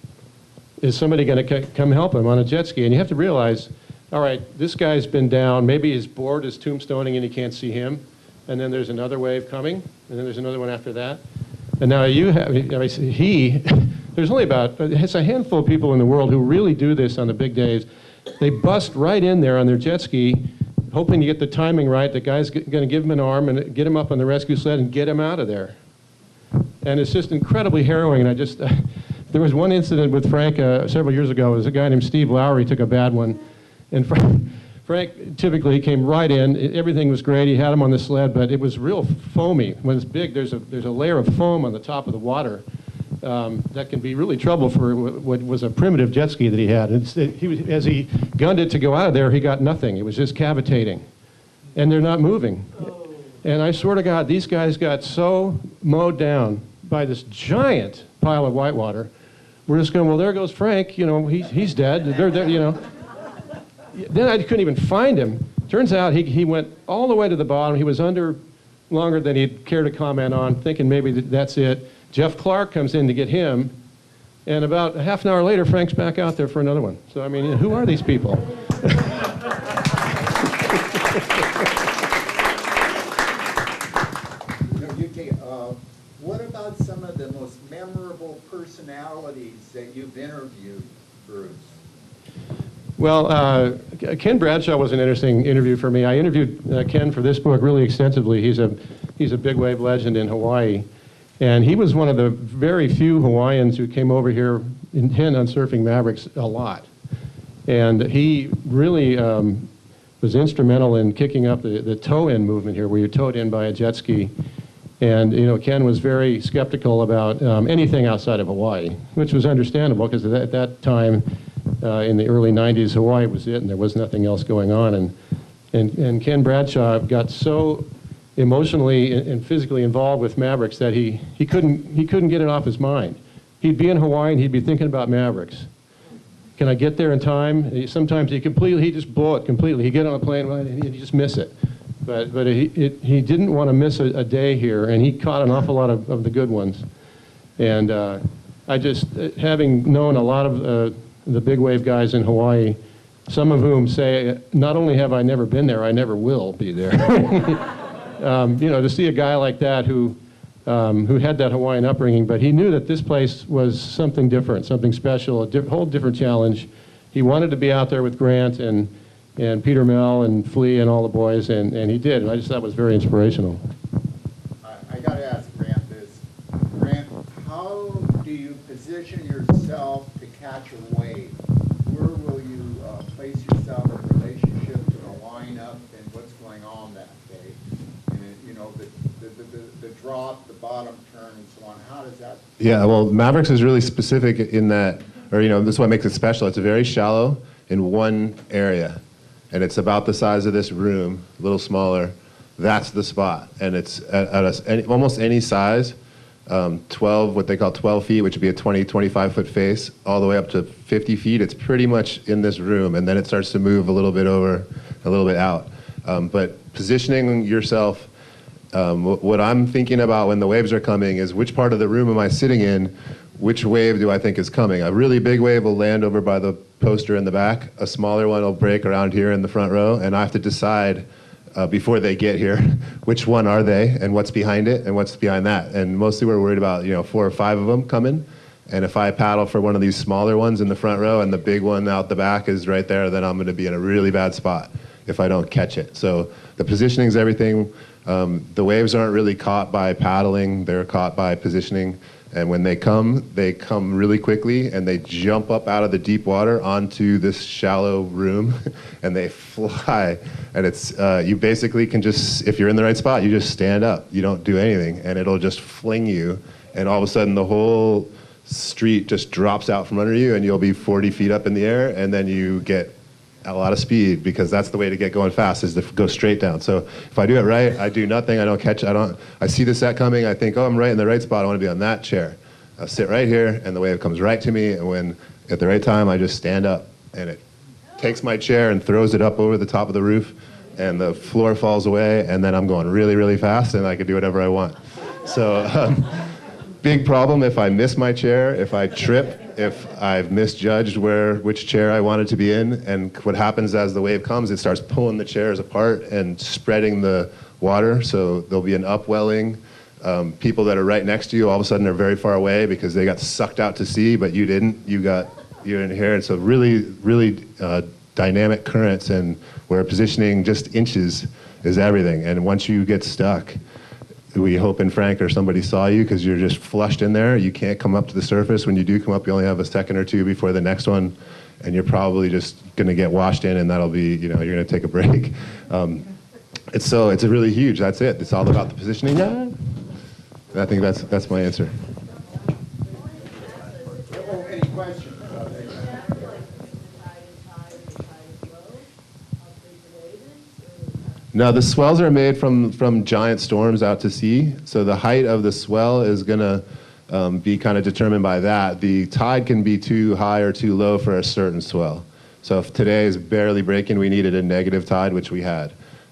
is somebody going to come help him on a jet ski? And you have to realize, all right, this guy's been down, maybe his board is tombstoning and you can't see him, and then there's another wave coming, and then there's another one after that. And now there's only it's a handful of people in the world who really do this on the big days. They bust right in there on their jet ski, hoping to get the timing right. The guy's going to give him an arm and get him up on the rescue sled and get him out of there. And it's just incredibly harrowing. And there was one incident with Frank several years ago. It was a guy named Steve Lowry took a bad one. And Frank typically came right in. Everything was great. He had him on the sled, but it was real foamy. When it's big, there's a layer of foam on the top of the water that can be really trouble for what was a primitive jet ski that he had. As he gunned it to go out of there, he got nothing. It was just cavitating. And they're not moving. And I swear to God, these guys got so mowed down by this giant pile of whitewater. We're just going, well, there goes Frank. He's dead. Then I couldn't even find him. Turns out he went all the way to the bottom. He was under longer than he'd care to comment on, thinking maybe that's it. Jeff Clark comes in to get him, and about a half an hour later, Frank's back out there for another one. So, I mean, who are these people? What about some of the most memorable personalities that you've interviewed, Bruce? Well, Ken Bradshaw was an interesting interview for me. I interviewed Ken for this book really extensively. He's a big wave legend in Hawaii. And he was one of the very few Hawaiians who came over here intent on surfing Mavericks a lot. And he really was instrumental in kicking up the tow-in movement here, where you're towed in by a jet ski. And Ken was very skeptical about anything outside of Hawaii, which was understandable because at that time, in the early 90s, Hawaii was it, and there was nothing else going on. And And Ken Bradshaw got so emotionally and physically involved with Mavericks that he couldn't get it off his mind. He'd be in Hawaii and he'd be thinking about Mavericks. Can I get there in time? Sometimes he'd just blow it completely. He'd get on a plane and he'd just miss it. But he didn't want to miss a day here, and he caught an awful lot of the good ones. And I just, having known a lot of the big wave guys in Hawaii, some of whom say, not only have I never been there, I never will be there. To see a guy like that who had that Hawaiian upbringing, but he knew that this place was something different, something special, a whole different challenge. He wanted to be out there with Grant and Peter Mel and Flea and all the boys, and he did, and I just thought it was very inspirational. I got to ask Grant this. Grant, how do you position yourself to catch a wave? Where will you place yourself in relationship to the lineup and what's going on that day? And the drop, the bottom turn, and so on. How does that? Yeah, well, Mavericks is really specific in that, this is what makes it special. It's very shallow in one area, and it's about the size of this room, a little smaller. That's the spot, and it's at almost any size, 12, what they call 12 feet, which would be a 20, 25-foot face, all the way up to 50 feet. It's pretty much in this room, and then it starts to move a little bit over, a little bit out. But positioning yourself, what I'm thinking about when the waves are coming is which part of the room am I sitting in, which wave do I think is coming. A really big wave will land over by the poster in the back, a smaller one will break around here in the front row, and I have to decide before they get here, which one are they, and what's behind it, and what's behind that. And mostly we're worried about 4 or 5 of them coming, and if I paddle for one of these smaller ones in the front row and the big one out the back is right there, then I'm going to be in a really bad spot if I don't catch it. So the positioning is everything. The waves aren't really caught by paddling, they're caught by positioning. And when they come really quickly, and they jump up out of the deep water onto this shallow room, and they fly. And it's you basically can just, if you're in the right spot, you just stand up. You don't do anything, and it'll just fling you. And all of a sudden, the whole street just drops out from under you, and you'll be 40 feet up in the air, and then you get a lot of speed, because that's the way to get going fast, is to go straight down. So if I do it right, I do nothing, I don't catch, I see the set coming, I think, oh, I'm right in the right spot, I want to be on that chair. I'll sit right here, and the wave comes right to me, and when, at the right time, I just stand up, and it takes my chair and throws it up over the top of the roof, and the floor falls away, and then I'm going really, really fast, and I can do whatever I want. So, big problem if I miss my chair, if I trip, if I've misjudged which chair I wanted to be in, and what happens as the wave comes, it starts pulling the chairs apart and spreading the water, so there'll be an upwelling. People that are right next to you all of a sudden are very far away because they got sucked out to sea, but you didn't. You're in here, and so really, really dynamic currents, and where positioning just inches is everything. And once you get stuck, we hope and Frank or somebody saw you because you're just flushed in there. You can't come up to the surface. When you do come up, you only have a second or two before the next one, and you're probably just going to get washed in, and that'll be, you're going to take a break. It's really huge. That's it. It's all about the positioning. Yeah. I think that's my answer. Any questions? No, the swells are made from giant storms out to sea. So the height of the swell is going to be kind of determined by that. The tide can be too high or too low for a certain swell. So if today is barely breaking, we needed a negative tide, which we had.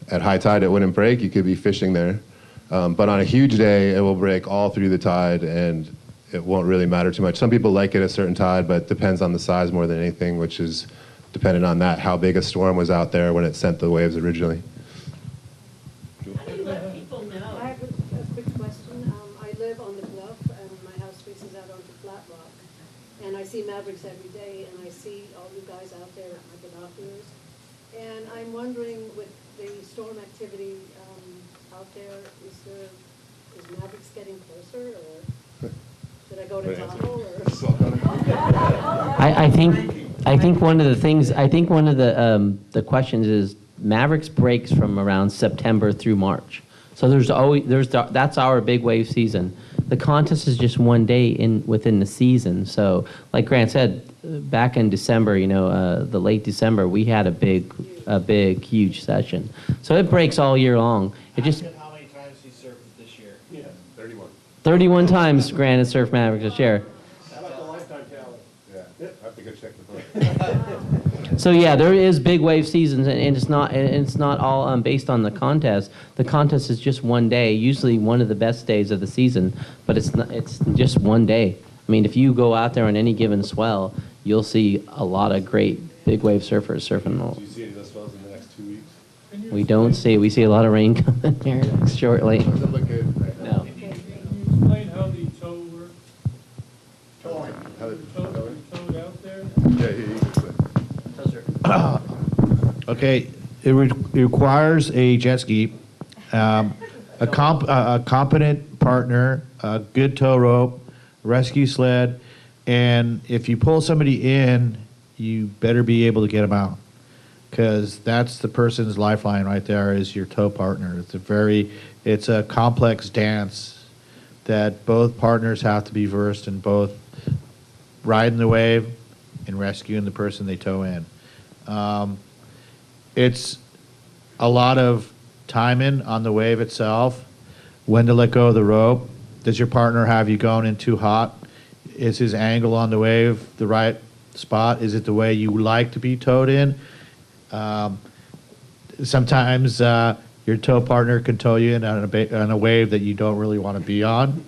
At high tide, it wouldn't break. You could be fishing there. But on a huge day, it will break all through the tide, and it won't really matter too much. Some people like it at a certain tide, but it depends on the size more than anything, which is dependent on that, how big a storm was out there when it sent the waves originally. I have a quick question. I live on the bluff, and my house faces out onto Flat Rock. And I see Mavericks every day, and I see all you guys out there with my binoculars. And I'm wondering, with the storm activity out there, is Mavericks getting closer, or should I go to Tahoe? I think one of the things, one of the questions is Mavericks breaks from around September through March. So that's our big wave season. The contest is just one day within the season. So like Grant said, back in December, the late December, we had a big, huge session. So it breaks all year long. It just How many times he served this year? Yeah, 31. 31 times Granite Surf Mavericks this year. How about the lifetime tally? Yeah, I have to go check the book. So yeah, there is big wave seasons, and it's not all based on the contest. The contest is just one day, usually one of the best days of the season, but it's just one day. I mean, if you go out there on any given swell, you'll see a lot of great big wave surfers surfing. Do you see any of those swells in the next 2 weeks? We don't see. We see a lot of rain coming here shortly. Doesn't look good right now. No. Can you explain how the tow works? Towing. How the Towed out there? Yeah, you can explain. Okay, it requires a jet ski, a competent partner, a good tow rope, rescue sled, and if you pull somebody in, you better be able to get them out, because that's the person's lifeline right there, is your tow partner. It's a complex dance that both partners have to be versed in, both riding the wave and rescuing the person they tow in. It's a lot of timing on the wave itself, when to let go of the rope. Does your partner have you going in too hot? Is his angle on the wave the right spot? Is it the way you like to be towed in? Sometimes your tow partner can tow you in on a wave that you don't really want to be on,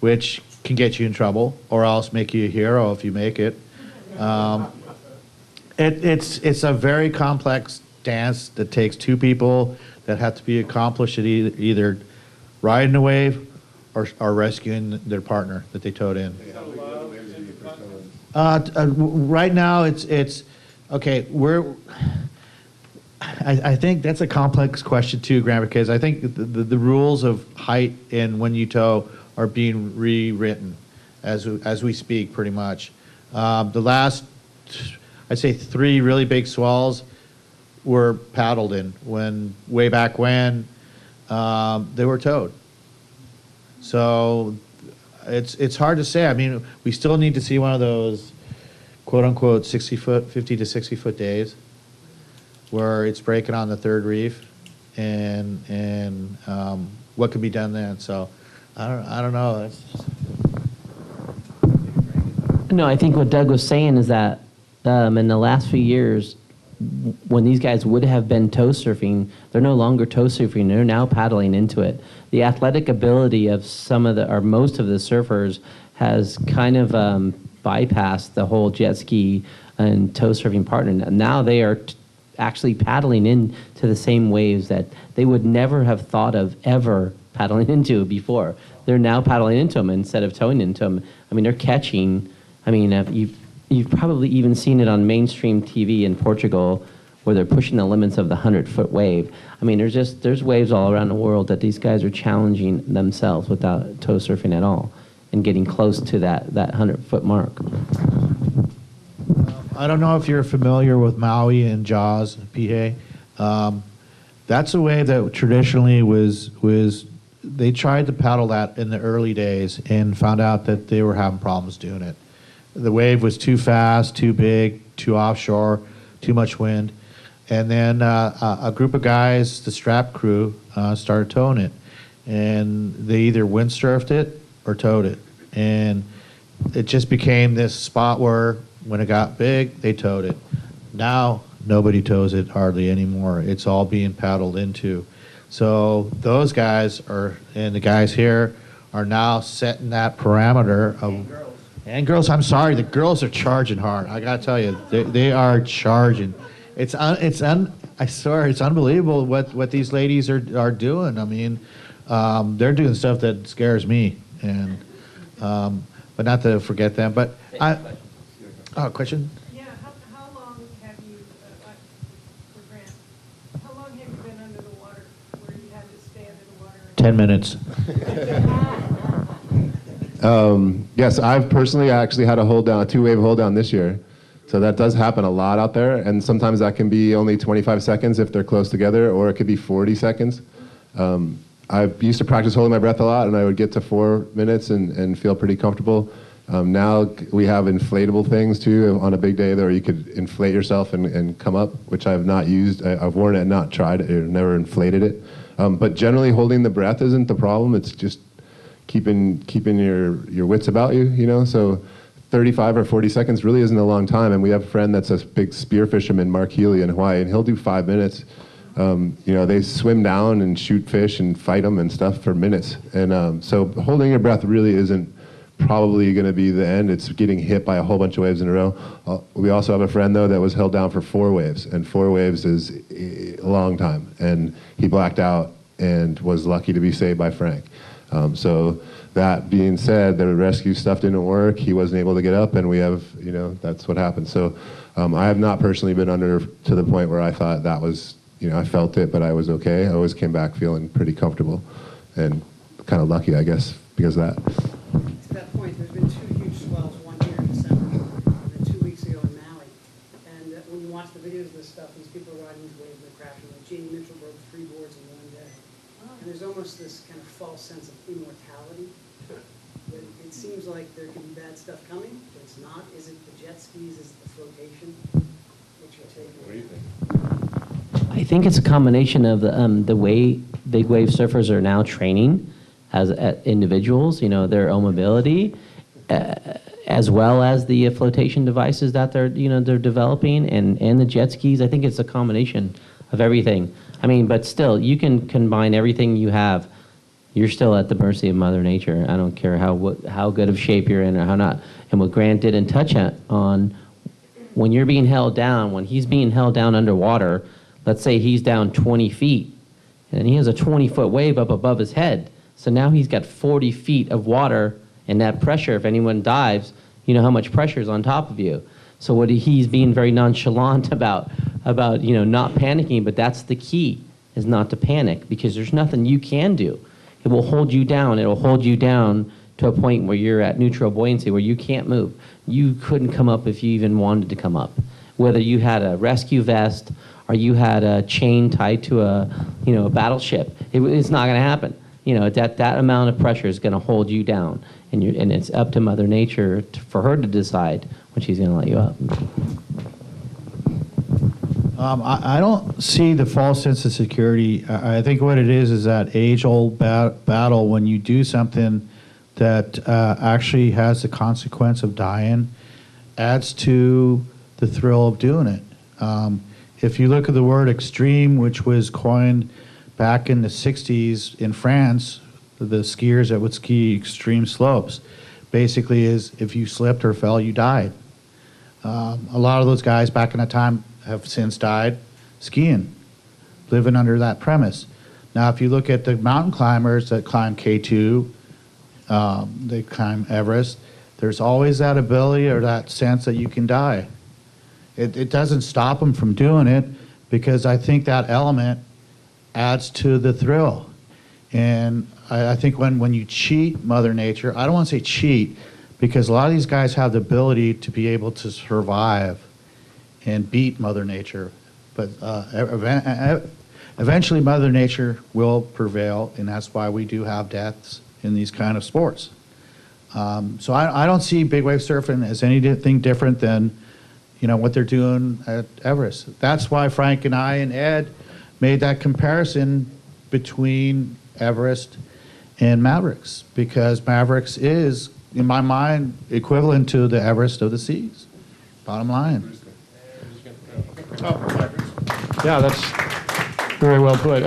which can get you in trouble, or else make you a hero if you make it. It's a very complex dance that takes two people that have to be accomplished at either riding a wave or rescuing their partner that they towed in. Right now, it's okay. I think that's a complex question too, Graham, because I think the rules of height and when you tow are being rewritten as we speak, pretty much. The last, I'd say, 3 really big swells were paddled in way back when they were towed. So it's hard to say. I mean, we still need to see one of those quote unquote 50 to 60 foot days where it's breaking on the third reef, and what can be done then. So I don't know. No, I think what Doug was saying is that in the last few years, when these guys would have been tow surfing, they're no longer tow surfing. They're now paddling into it. The athletic ability of most of the surfers has kind of bypassed the whole jet ski and tow surfing partner. Now they are actually paddling into the same waves that they would never have thought of ever paddling into before. They're now paddling into them instead of towing into them. I mean, they're catching. I mean, you've probably even seen it on mainstream TV in Portugal, where they're pushing the limits of the 100-foot wave. I mean, there's waves all around the world that these guys are challenging themselves without tow surfing at all, and getting close to that 100-foot mark. I don't know if you're familiar with Maui and Jaws, PA. That's a wave that traditionally was they tried to paddle that in the early days and found out that they were having problems doing it. The wave was too fast, too big, too offshore, too much wind. And then a group of guys, the strap crew, started towing it. And they either windsurfed it or towed it. And it just became this spot where when it got big, they towed it. Now, nobody tows it hardly anymore. It's all being paddled into. So those guys and the guys here are now setting that parameter of... And girls, I'm sorry, the girls are charging hard. I gotta tell you, they are charging. I swear, it's unbelievable what these ladies are doing. I mean, they're doing stuff that scares me, and but not to forget them. But question. Yeah, how long have you, for Grant, how long have you been under the water where you had to stay under the water? 10 minutes. Yes, I've personally actually had a two-wave hold down this year. So that does happen a lot out there, and sometimes that can be only 25 seconds if they're close together, or it could be 40 seconds. I used to practice holding my breath a lot, and I would get to 4 minutes and feel pretty comfortable. Now we have inflatable things too on a big day there, you could inflate yourself and come up, which I have not used. I've worn it and not tried it, or never inflated it. But generally holding the breath isn't the problem. It's just keeping your wits about you, you know? So 35 or 40 seconds really isn't a long time. And we have a friend that's a big spear fisherman, Mark Healy in Hawaii, and he'll do 5 minutes. You know, they swim down and shoot fish and fight them and stuff for minutes. And so holding your breath really isn't probably going to be the end. It's getting hit by a whole bunch of waves in a row. We also have a friend, though, that was held down for 4 waves, and 4 waves is a long time. And he blacked out and was lucky to be saved by Frank. So that being said, the rescue stuff didn't work. He wasn't able to get up, and we have, you know, that's what happened. So I have not personally been under to the point where I thought that was, you know, I felt it, but I was okay. I always came back feeling pretty comfortable and kind of lucky, I guess, because of that. To that point, there's been 2 huge swells, one here in December and then 2 weeks ago in Maui. And when you watch the videos of this stuff, these people are riding these waves and they're crashing. Like Jamie Mitchell broke 3 boards in one day. And there's almost this kind of false sense of immortality. But it seems like there can be bad stuff coming, but it's not. Is it the jet skis? Is it the flotation? What's your take? What do you think? I think it's a combination of the way big wave surfers are now training as individuals, you know, their own mobility, as well as the flotation devices that they're developing, and the jet skis. I think it's a combination of everything. I mean, but still, you can combine everything you have. You're still at the mercy of Mother Nature. I don't care how good of shape you're in or how not. And what Grant didn't touch on, when you're being held down, when he's being held down underwater, let's say he's down 20 feet, and he has a 20-foot wave up above his head. So now he's got 40 feet of water, and that pressure, if anyone dives, you know how much pressure is on top of you. So what he's being very nonchalant about not panicking, but that's the key, is not to panic, because there's nothing you can do. It will hold you down. It will hold you down to a point where you're at neutral buoyancy, where you can't move. You couldn't come up if you even wanted to come up. Whether you had a rescue vest or you had a chain tied to a battleship, it's not going to happen. You know, that amount of pressure is going to hold you down, and it's up to Mother Nature for her to decide when she's going to let you up. I don't see the false sense of security. I think what it is that age-old battle when you do something that actually has the consequence of dying, adds to the thrill of doing it. If you look at the word extreme, which was coined back in the 60s in France, the skiers that would ski extreme slopes, basically is if you slipped or fell, you died. A lot of those guys back in that time have since died skiing, living under that premise. Now, if you look at the mountain climbers that climb K2, they climb Everest, there's always that ability or that sense that you can die. It doesn't stop them from doing it, because I think that element adds to the thrill. And I think when you cheat Mother Nature, I don't want to say cheat, because a lot of these guys have the ability to be able to survive and beat Mother Nature. But eventually Mother Nature will prevail, and that's why we do have deaths in these kind of sports. So I don't see big wave surfing as anything different than what they're doing at Everest. That's why Frank and I and Ed made that comparison between Everest and Mavericks, because Mavericks is, in my mind, equivalent to the Everest of the seas. Bottom line. Yeah, that's very well put.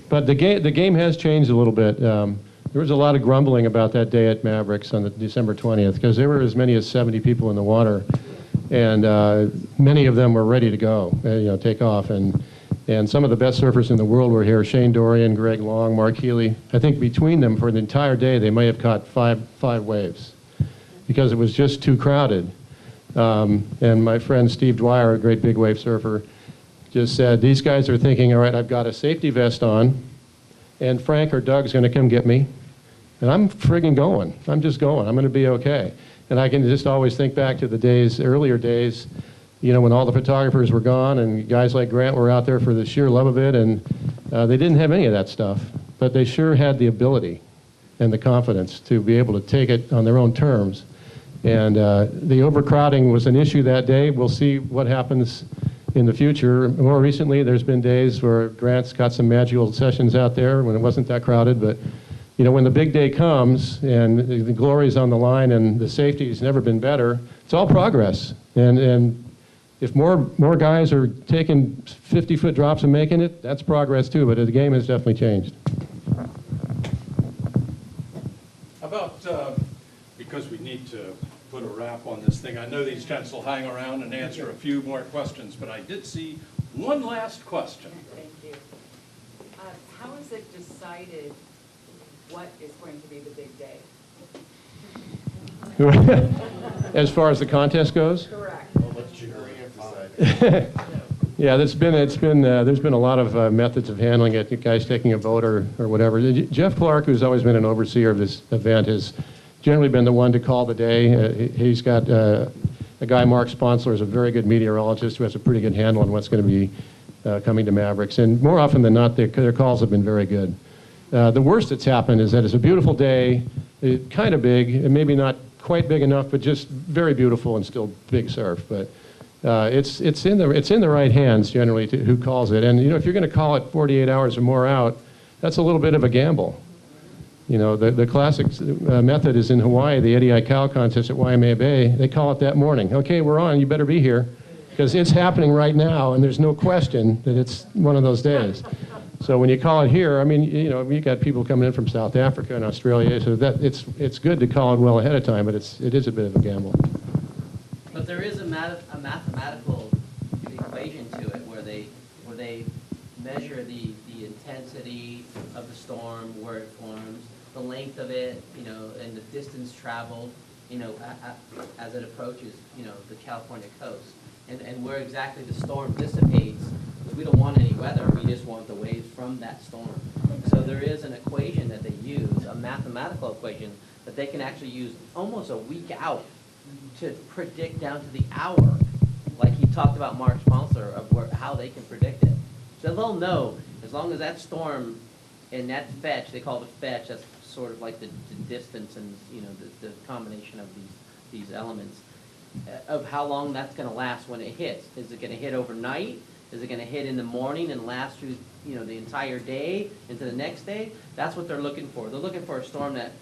But the game has changed a little bit. There was a lot of grumbling about that day at Mavericks on December 20th, because there were as many as 70 people in the water, and many of them were ready to go, take off. And some of the best surfers in the world were here: Shane Dorian, Greg Long, Mark Healy. I think between them for the entire day, they may have caught five waves, because it was just too crowded. And my friend Steve Dwyer, a great big wave surfer, just said, these guys are thinking, all right, I've got a safety vest on, and Frank or Doug's going to come get me, and I'm friggin' going. I'm just going. I'm going to be okay. And I can just always think back to the earlier days, when all the photographers were gone and guys like Grant were out there for the sheer love of it, and they didn't have any of that stuff, but they sure had the ability and the confidence to be able to take it on their own terms. And the overcrowding was an issue that day. We'll see what happens in the future. More recently, there's been days where Grant's got some magical sessions out there when it wasn't that crowded, but you know, when the big day comes and the glory's on the line and the safety's never been better, it's all progress. And if more guys are taking 50-foot drops and making it, that's progress too, but the game has definitely changed. How about, because we need to put a wrap on this thing, I know these gents will hang around and answer a few more questions, but I did see one last question. Thank you. How is it decided what is going to be the big day? As far as the contest goes? Correct. Yeah, there's been a lot of methods of handling it. You guys taking a vote or whatever. Jeff Clark, who's always been an overseer of this event, has generally been the one to call the day. He's got a guy, Mark Sponsler, is a very good meteorologist who has a pretty good handle on what's going to be coming to Mavericks. And more often than not, their calls have been very good. The worst that's happened is that it's a beautiful day, kind of big, and maybe not quite big enough, but just very beautiful and still big surf. But it's in the right hands generally who calls it. And you know, if you're going to call it 48 hours or more out, that's a little bit of a gamble. You know, the classic method is in Hawaii, the Eddie Aikau contest at Waimea Bay. They call it that morning. Okay, we're on. You better be here, because it's happening right now, and there's no question that it's one of those days. So when you call it here, I mean, you know, we got people coming in from South Africa and Australia, so that it's good to call it well ahead of time, but it is a bit of a gamble. But there is a mathematical equation to it where they measure the intensity of the storm, where it forms, the length of it, you know, and the distance traveled, you know, as it approaches, you know, the California coast, and where exactly the storm dissipates. We don't want any weather, we just want the waves from that storm. So there is an equation that they use, a mathematical equation, that they can actually use almost a week out to predict down to the hour, like he talked about Mark Sponsler, of how they can predict it. So they'll know, as long as that storm and that fetch, they call it a fetch, that's sort of like the distance and, you know, the combination of these elements, of how long that's going to last when it hits. Is it going to hit overnight? Is it going to hit in the morning and last through, you know, the entire day into the next day? That's what they're looking for. They're looking for a storm that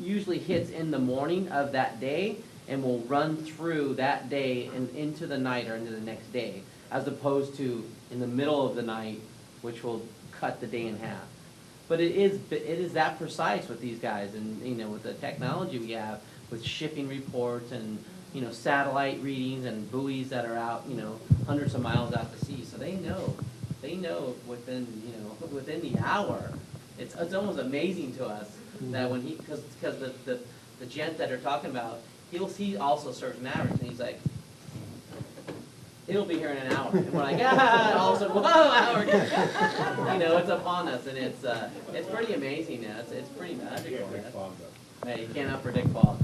usually hits in the morning of that day and will run through that day and into the night or into the next day, as opposed to in the middle of the night, which will cut the day in half. But it is that precise with these guys, and you know, with the technology we have, with shipping reports and, you know, satellite readings and buoys that are out, you know, hundreds of miles out to sea. So they know within, you know, within the hour. It's almost amazing to us that when because the gent that they're talking about, he also serves Mavericks, and he's like, it'll be here in an hour. And we're like, and all of a sudden, whoa, hour. You know, it's upon us, and it's pretty amazing now. It's pretty magical. Hey, you cannot predict fog.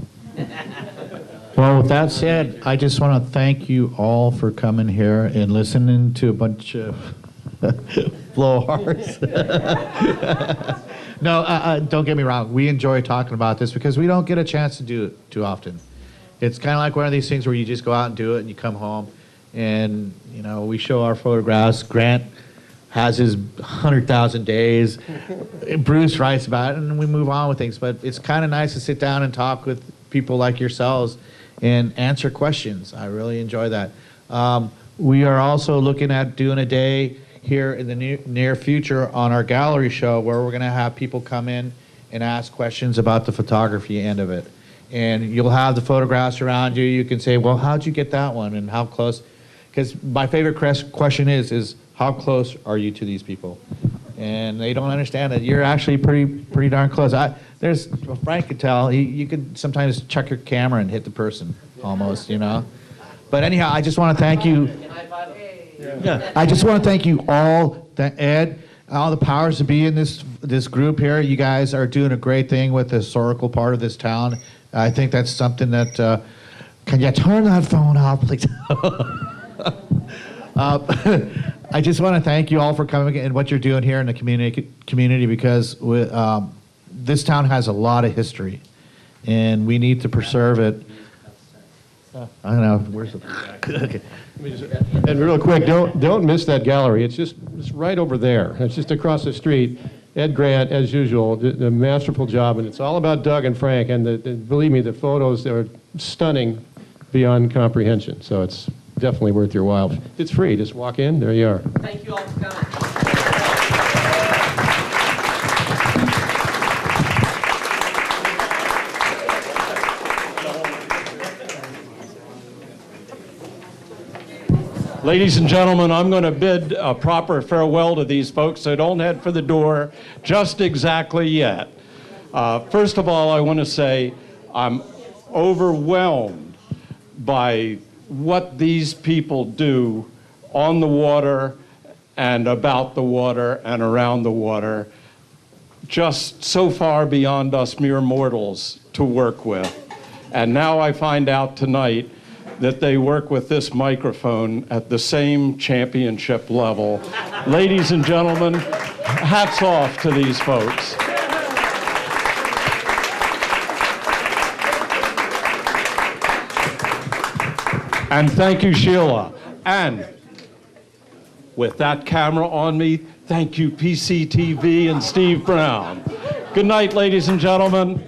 Well, with that said, I just want to thank you all for coming here and listening to a bunch of blowhards. No, don't get me wrong. We enjoy talking about this because we don't get a chance to do it too often. It's kind of like one of these things where you just go out and do it and you come home and, you know, we show our photographs. Grant has his 100,000 days. Bruce writes about it, and we move on with things. But it's kind of nice to sit down and talk with people like yourselves and answer questions. I really enjoy that. We are also looking at doing a day here in the near future on our gallery show where we're going to have people come in and ask questions about the photography end of it. And you'll have the photographs around you. You can say, well, how'd you get that one and how close? Because my favorite question is how close are you to these people? And they don't understand that you're actually pretty darn close. Frank could tell, you could sometimes chuck your camera and hit the person almost, you know. But anyhow, I just want to thank you. Yeah, I just want to thank you all, Ed, all the powers to be in this group here. You guys are doing a great thing with the historical part of this town. I think that's something that, can you turn that phone off, please? I just want to thank you all for coming and what you're doing here in the community because this town has a lot of history, and we need to preserve it I don't know, where's the, okay. And real quick, don't miss that gallery. It's right over there. It's just across the street. Ed Grant, as usual, did a masterful job, and it's all about Doug and Frank. And believe me, the photos are stunning beyond comprehension. So it's definitely worth your while. It's free. Just walk in. There you are. Thank you all for coming. Ladies and gentlemen, I'm going to bid a proper farewell to these folks, so don't head for the door just exactly yet. First of all, I want to say I'm overwhelmed by what these people do on the water and about the water and around the water, just so far beyond us mere mortals to work with. And now I find out tonight that they work with this microphone at the same championship level. Ladies and gentlemen, hats off to these folks. And thank you, Sheila. And with that camera on me, thank you, PCTV and Steve Brown. Good night, ladies and gentlemen.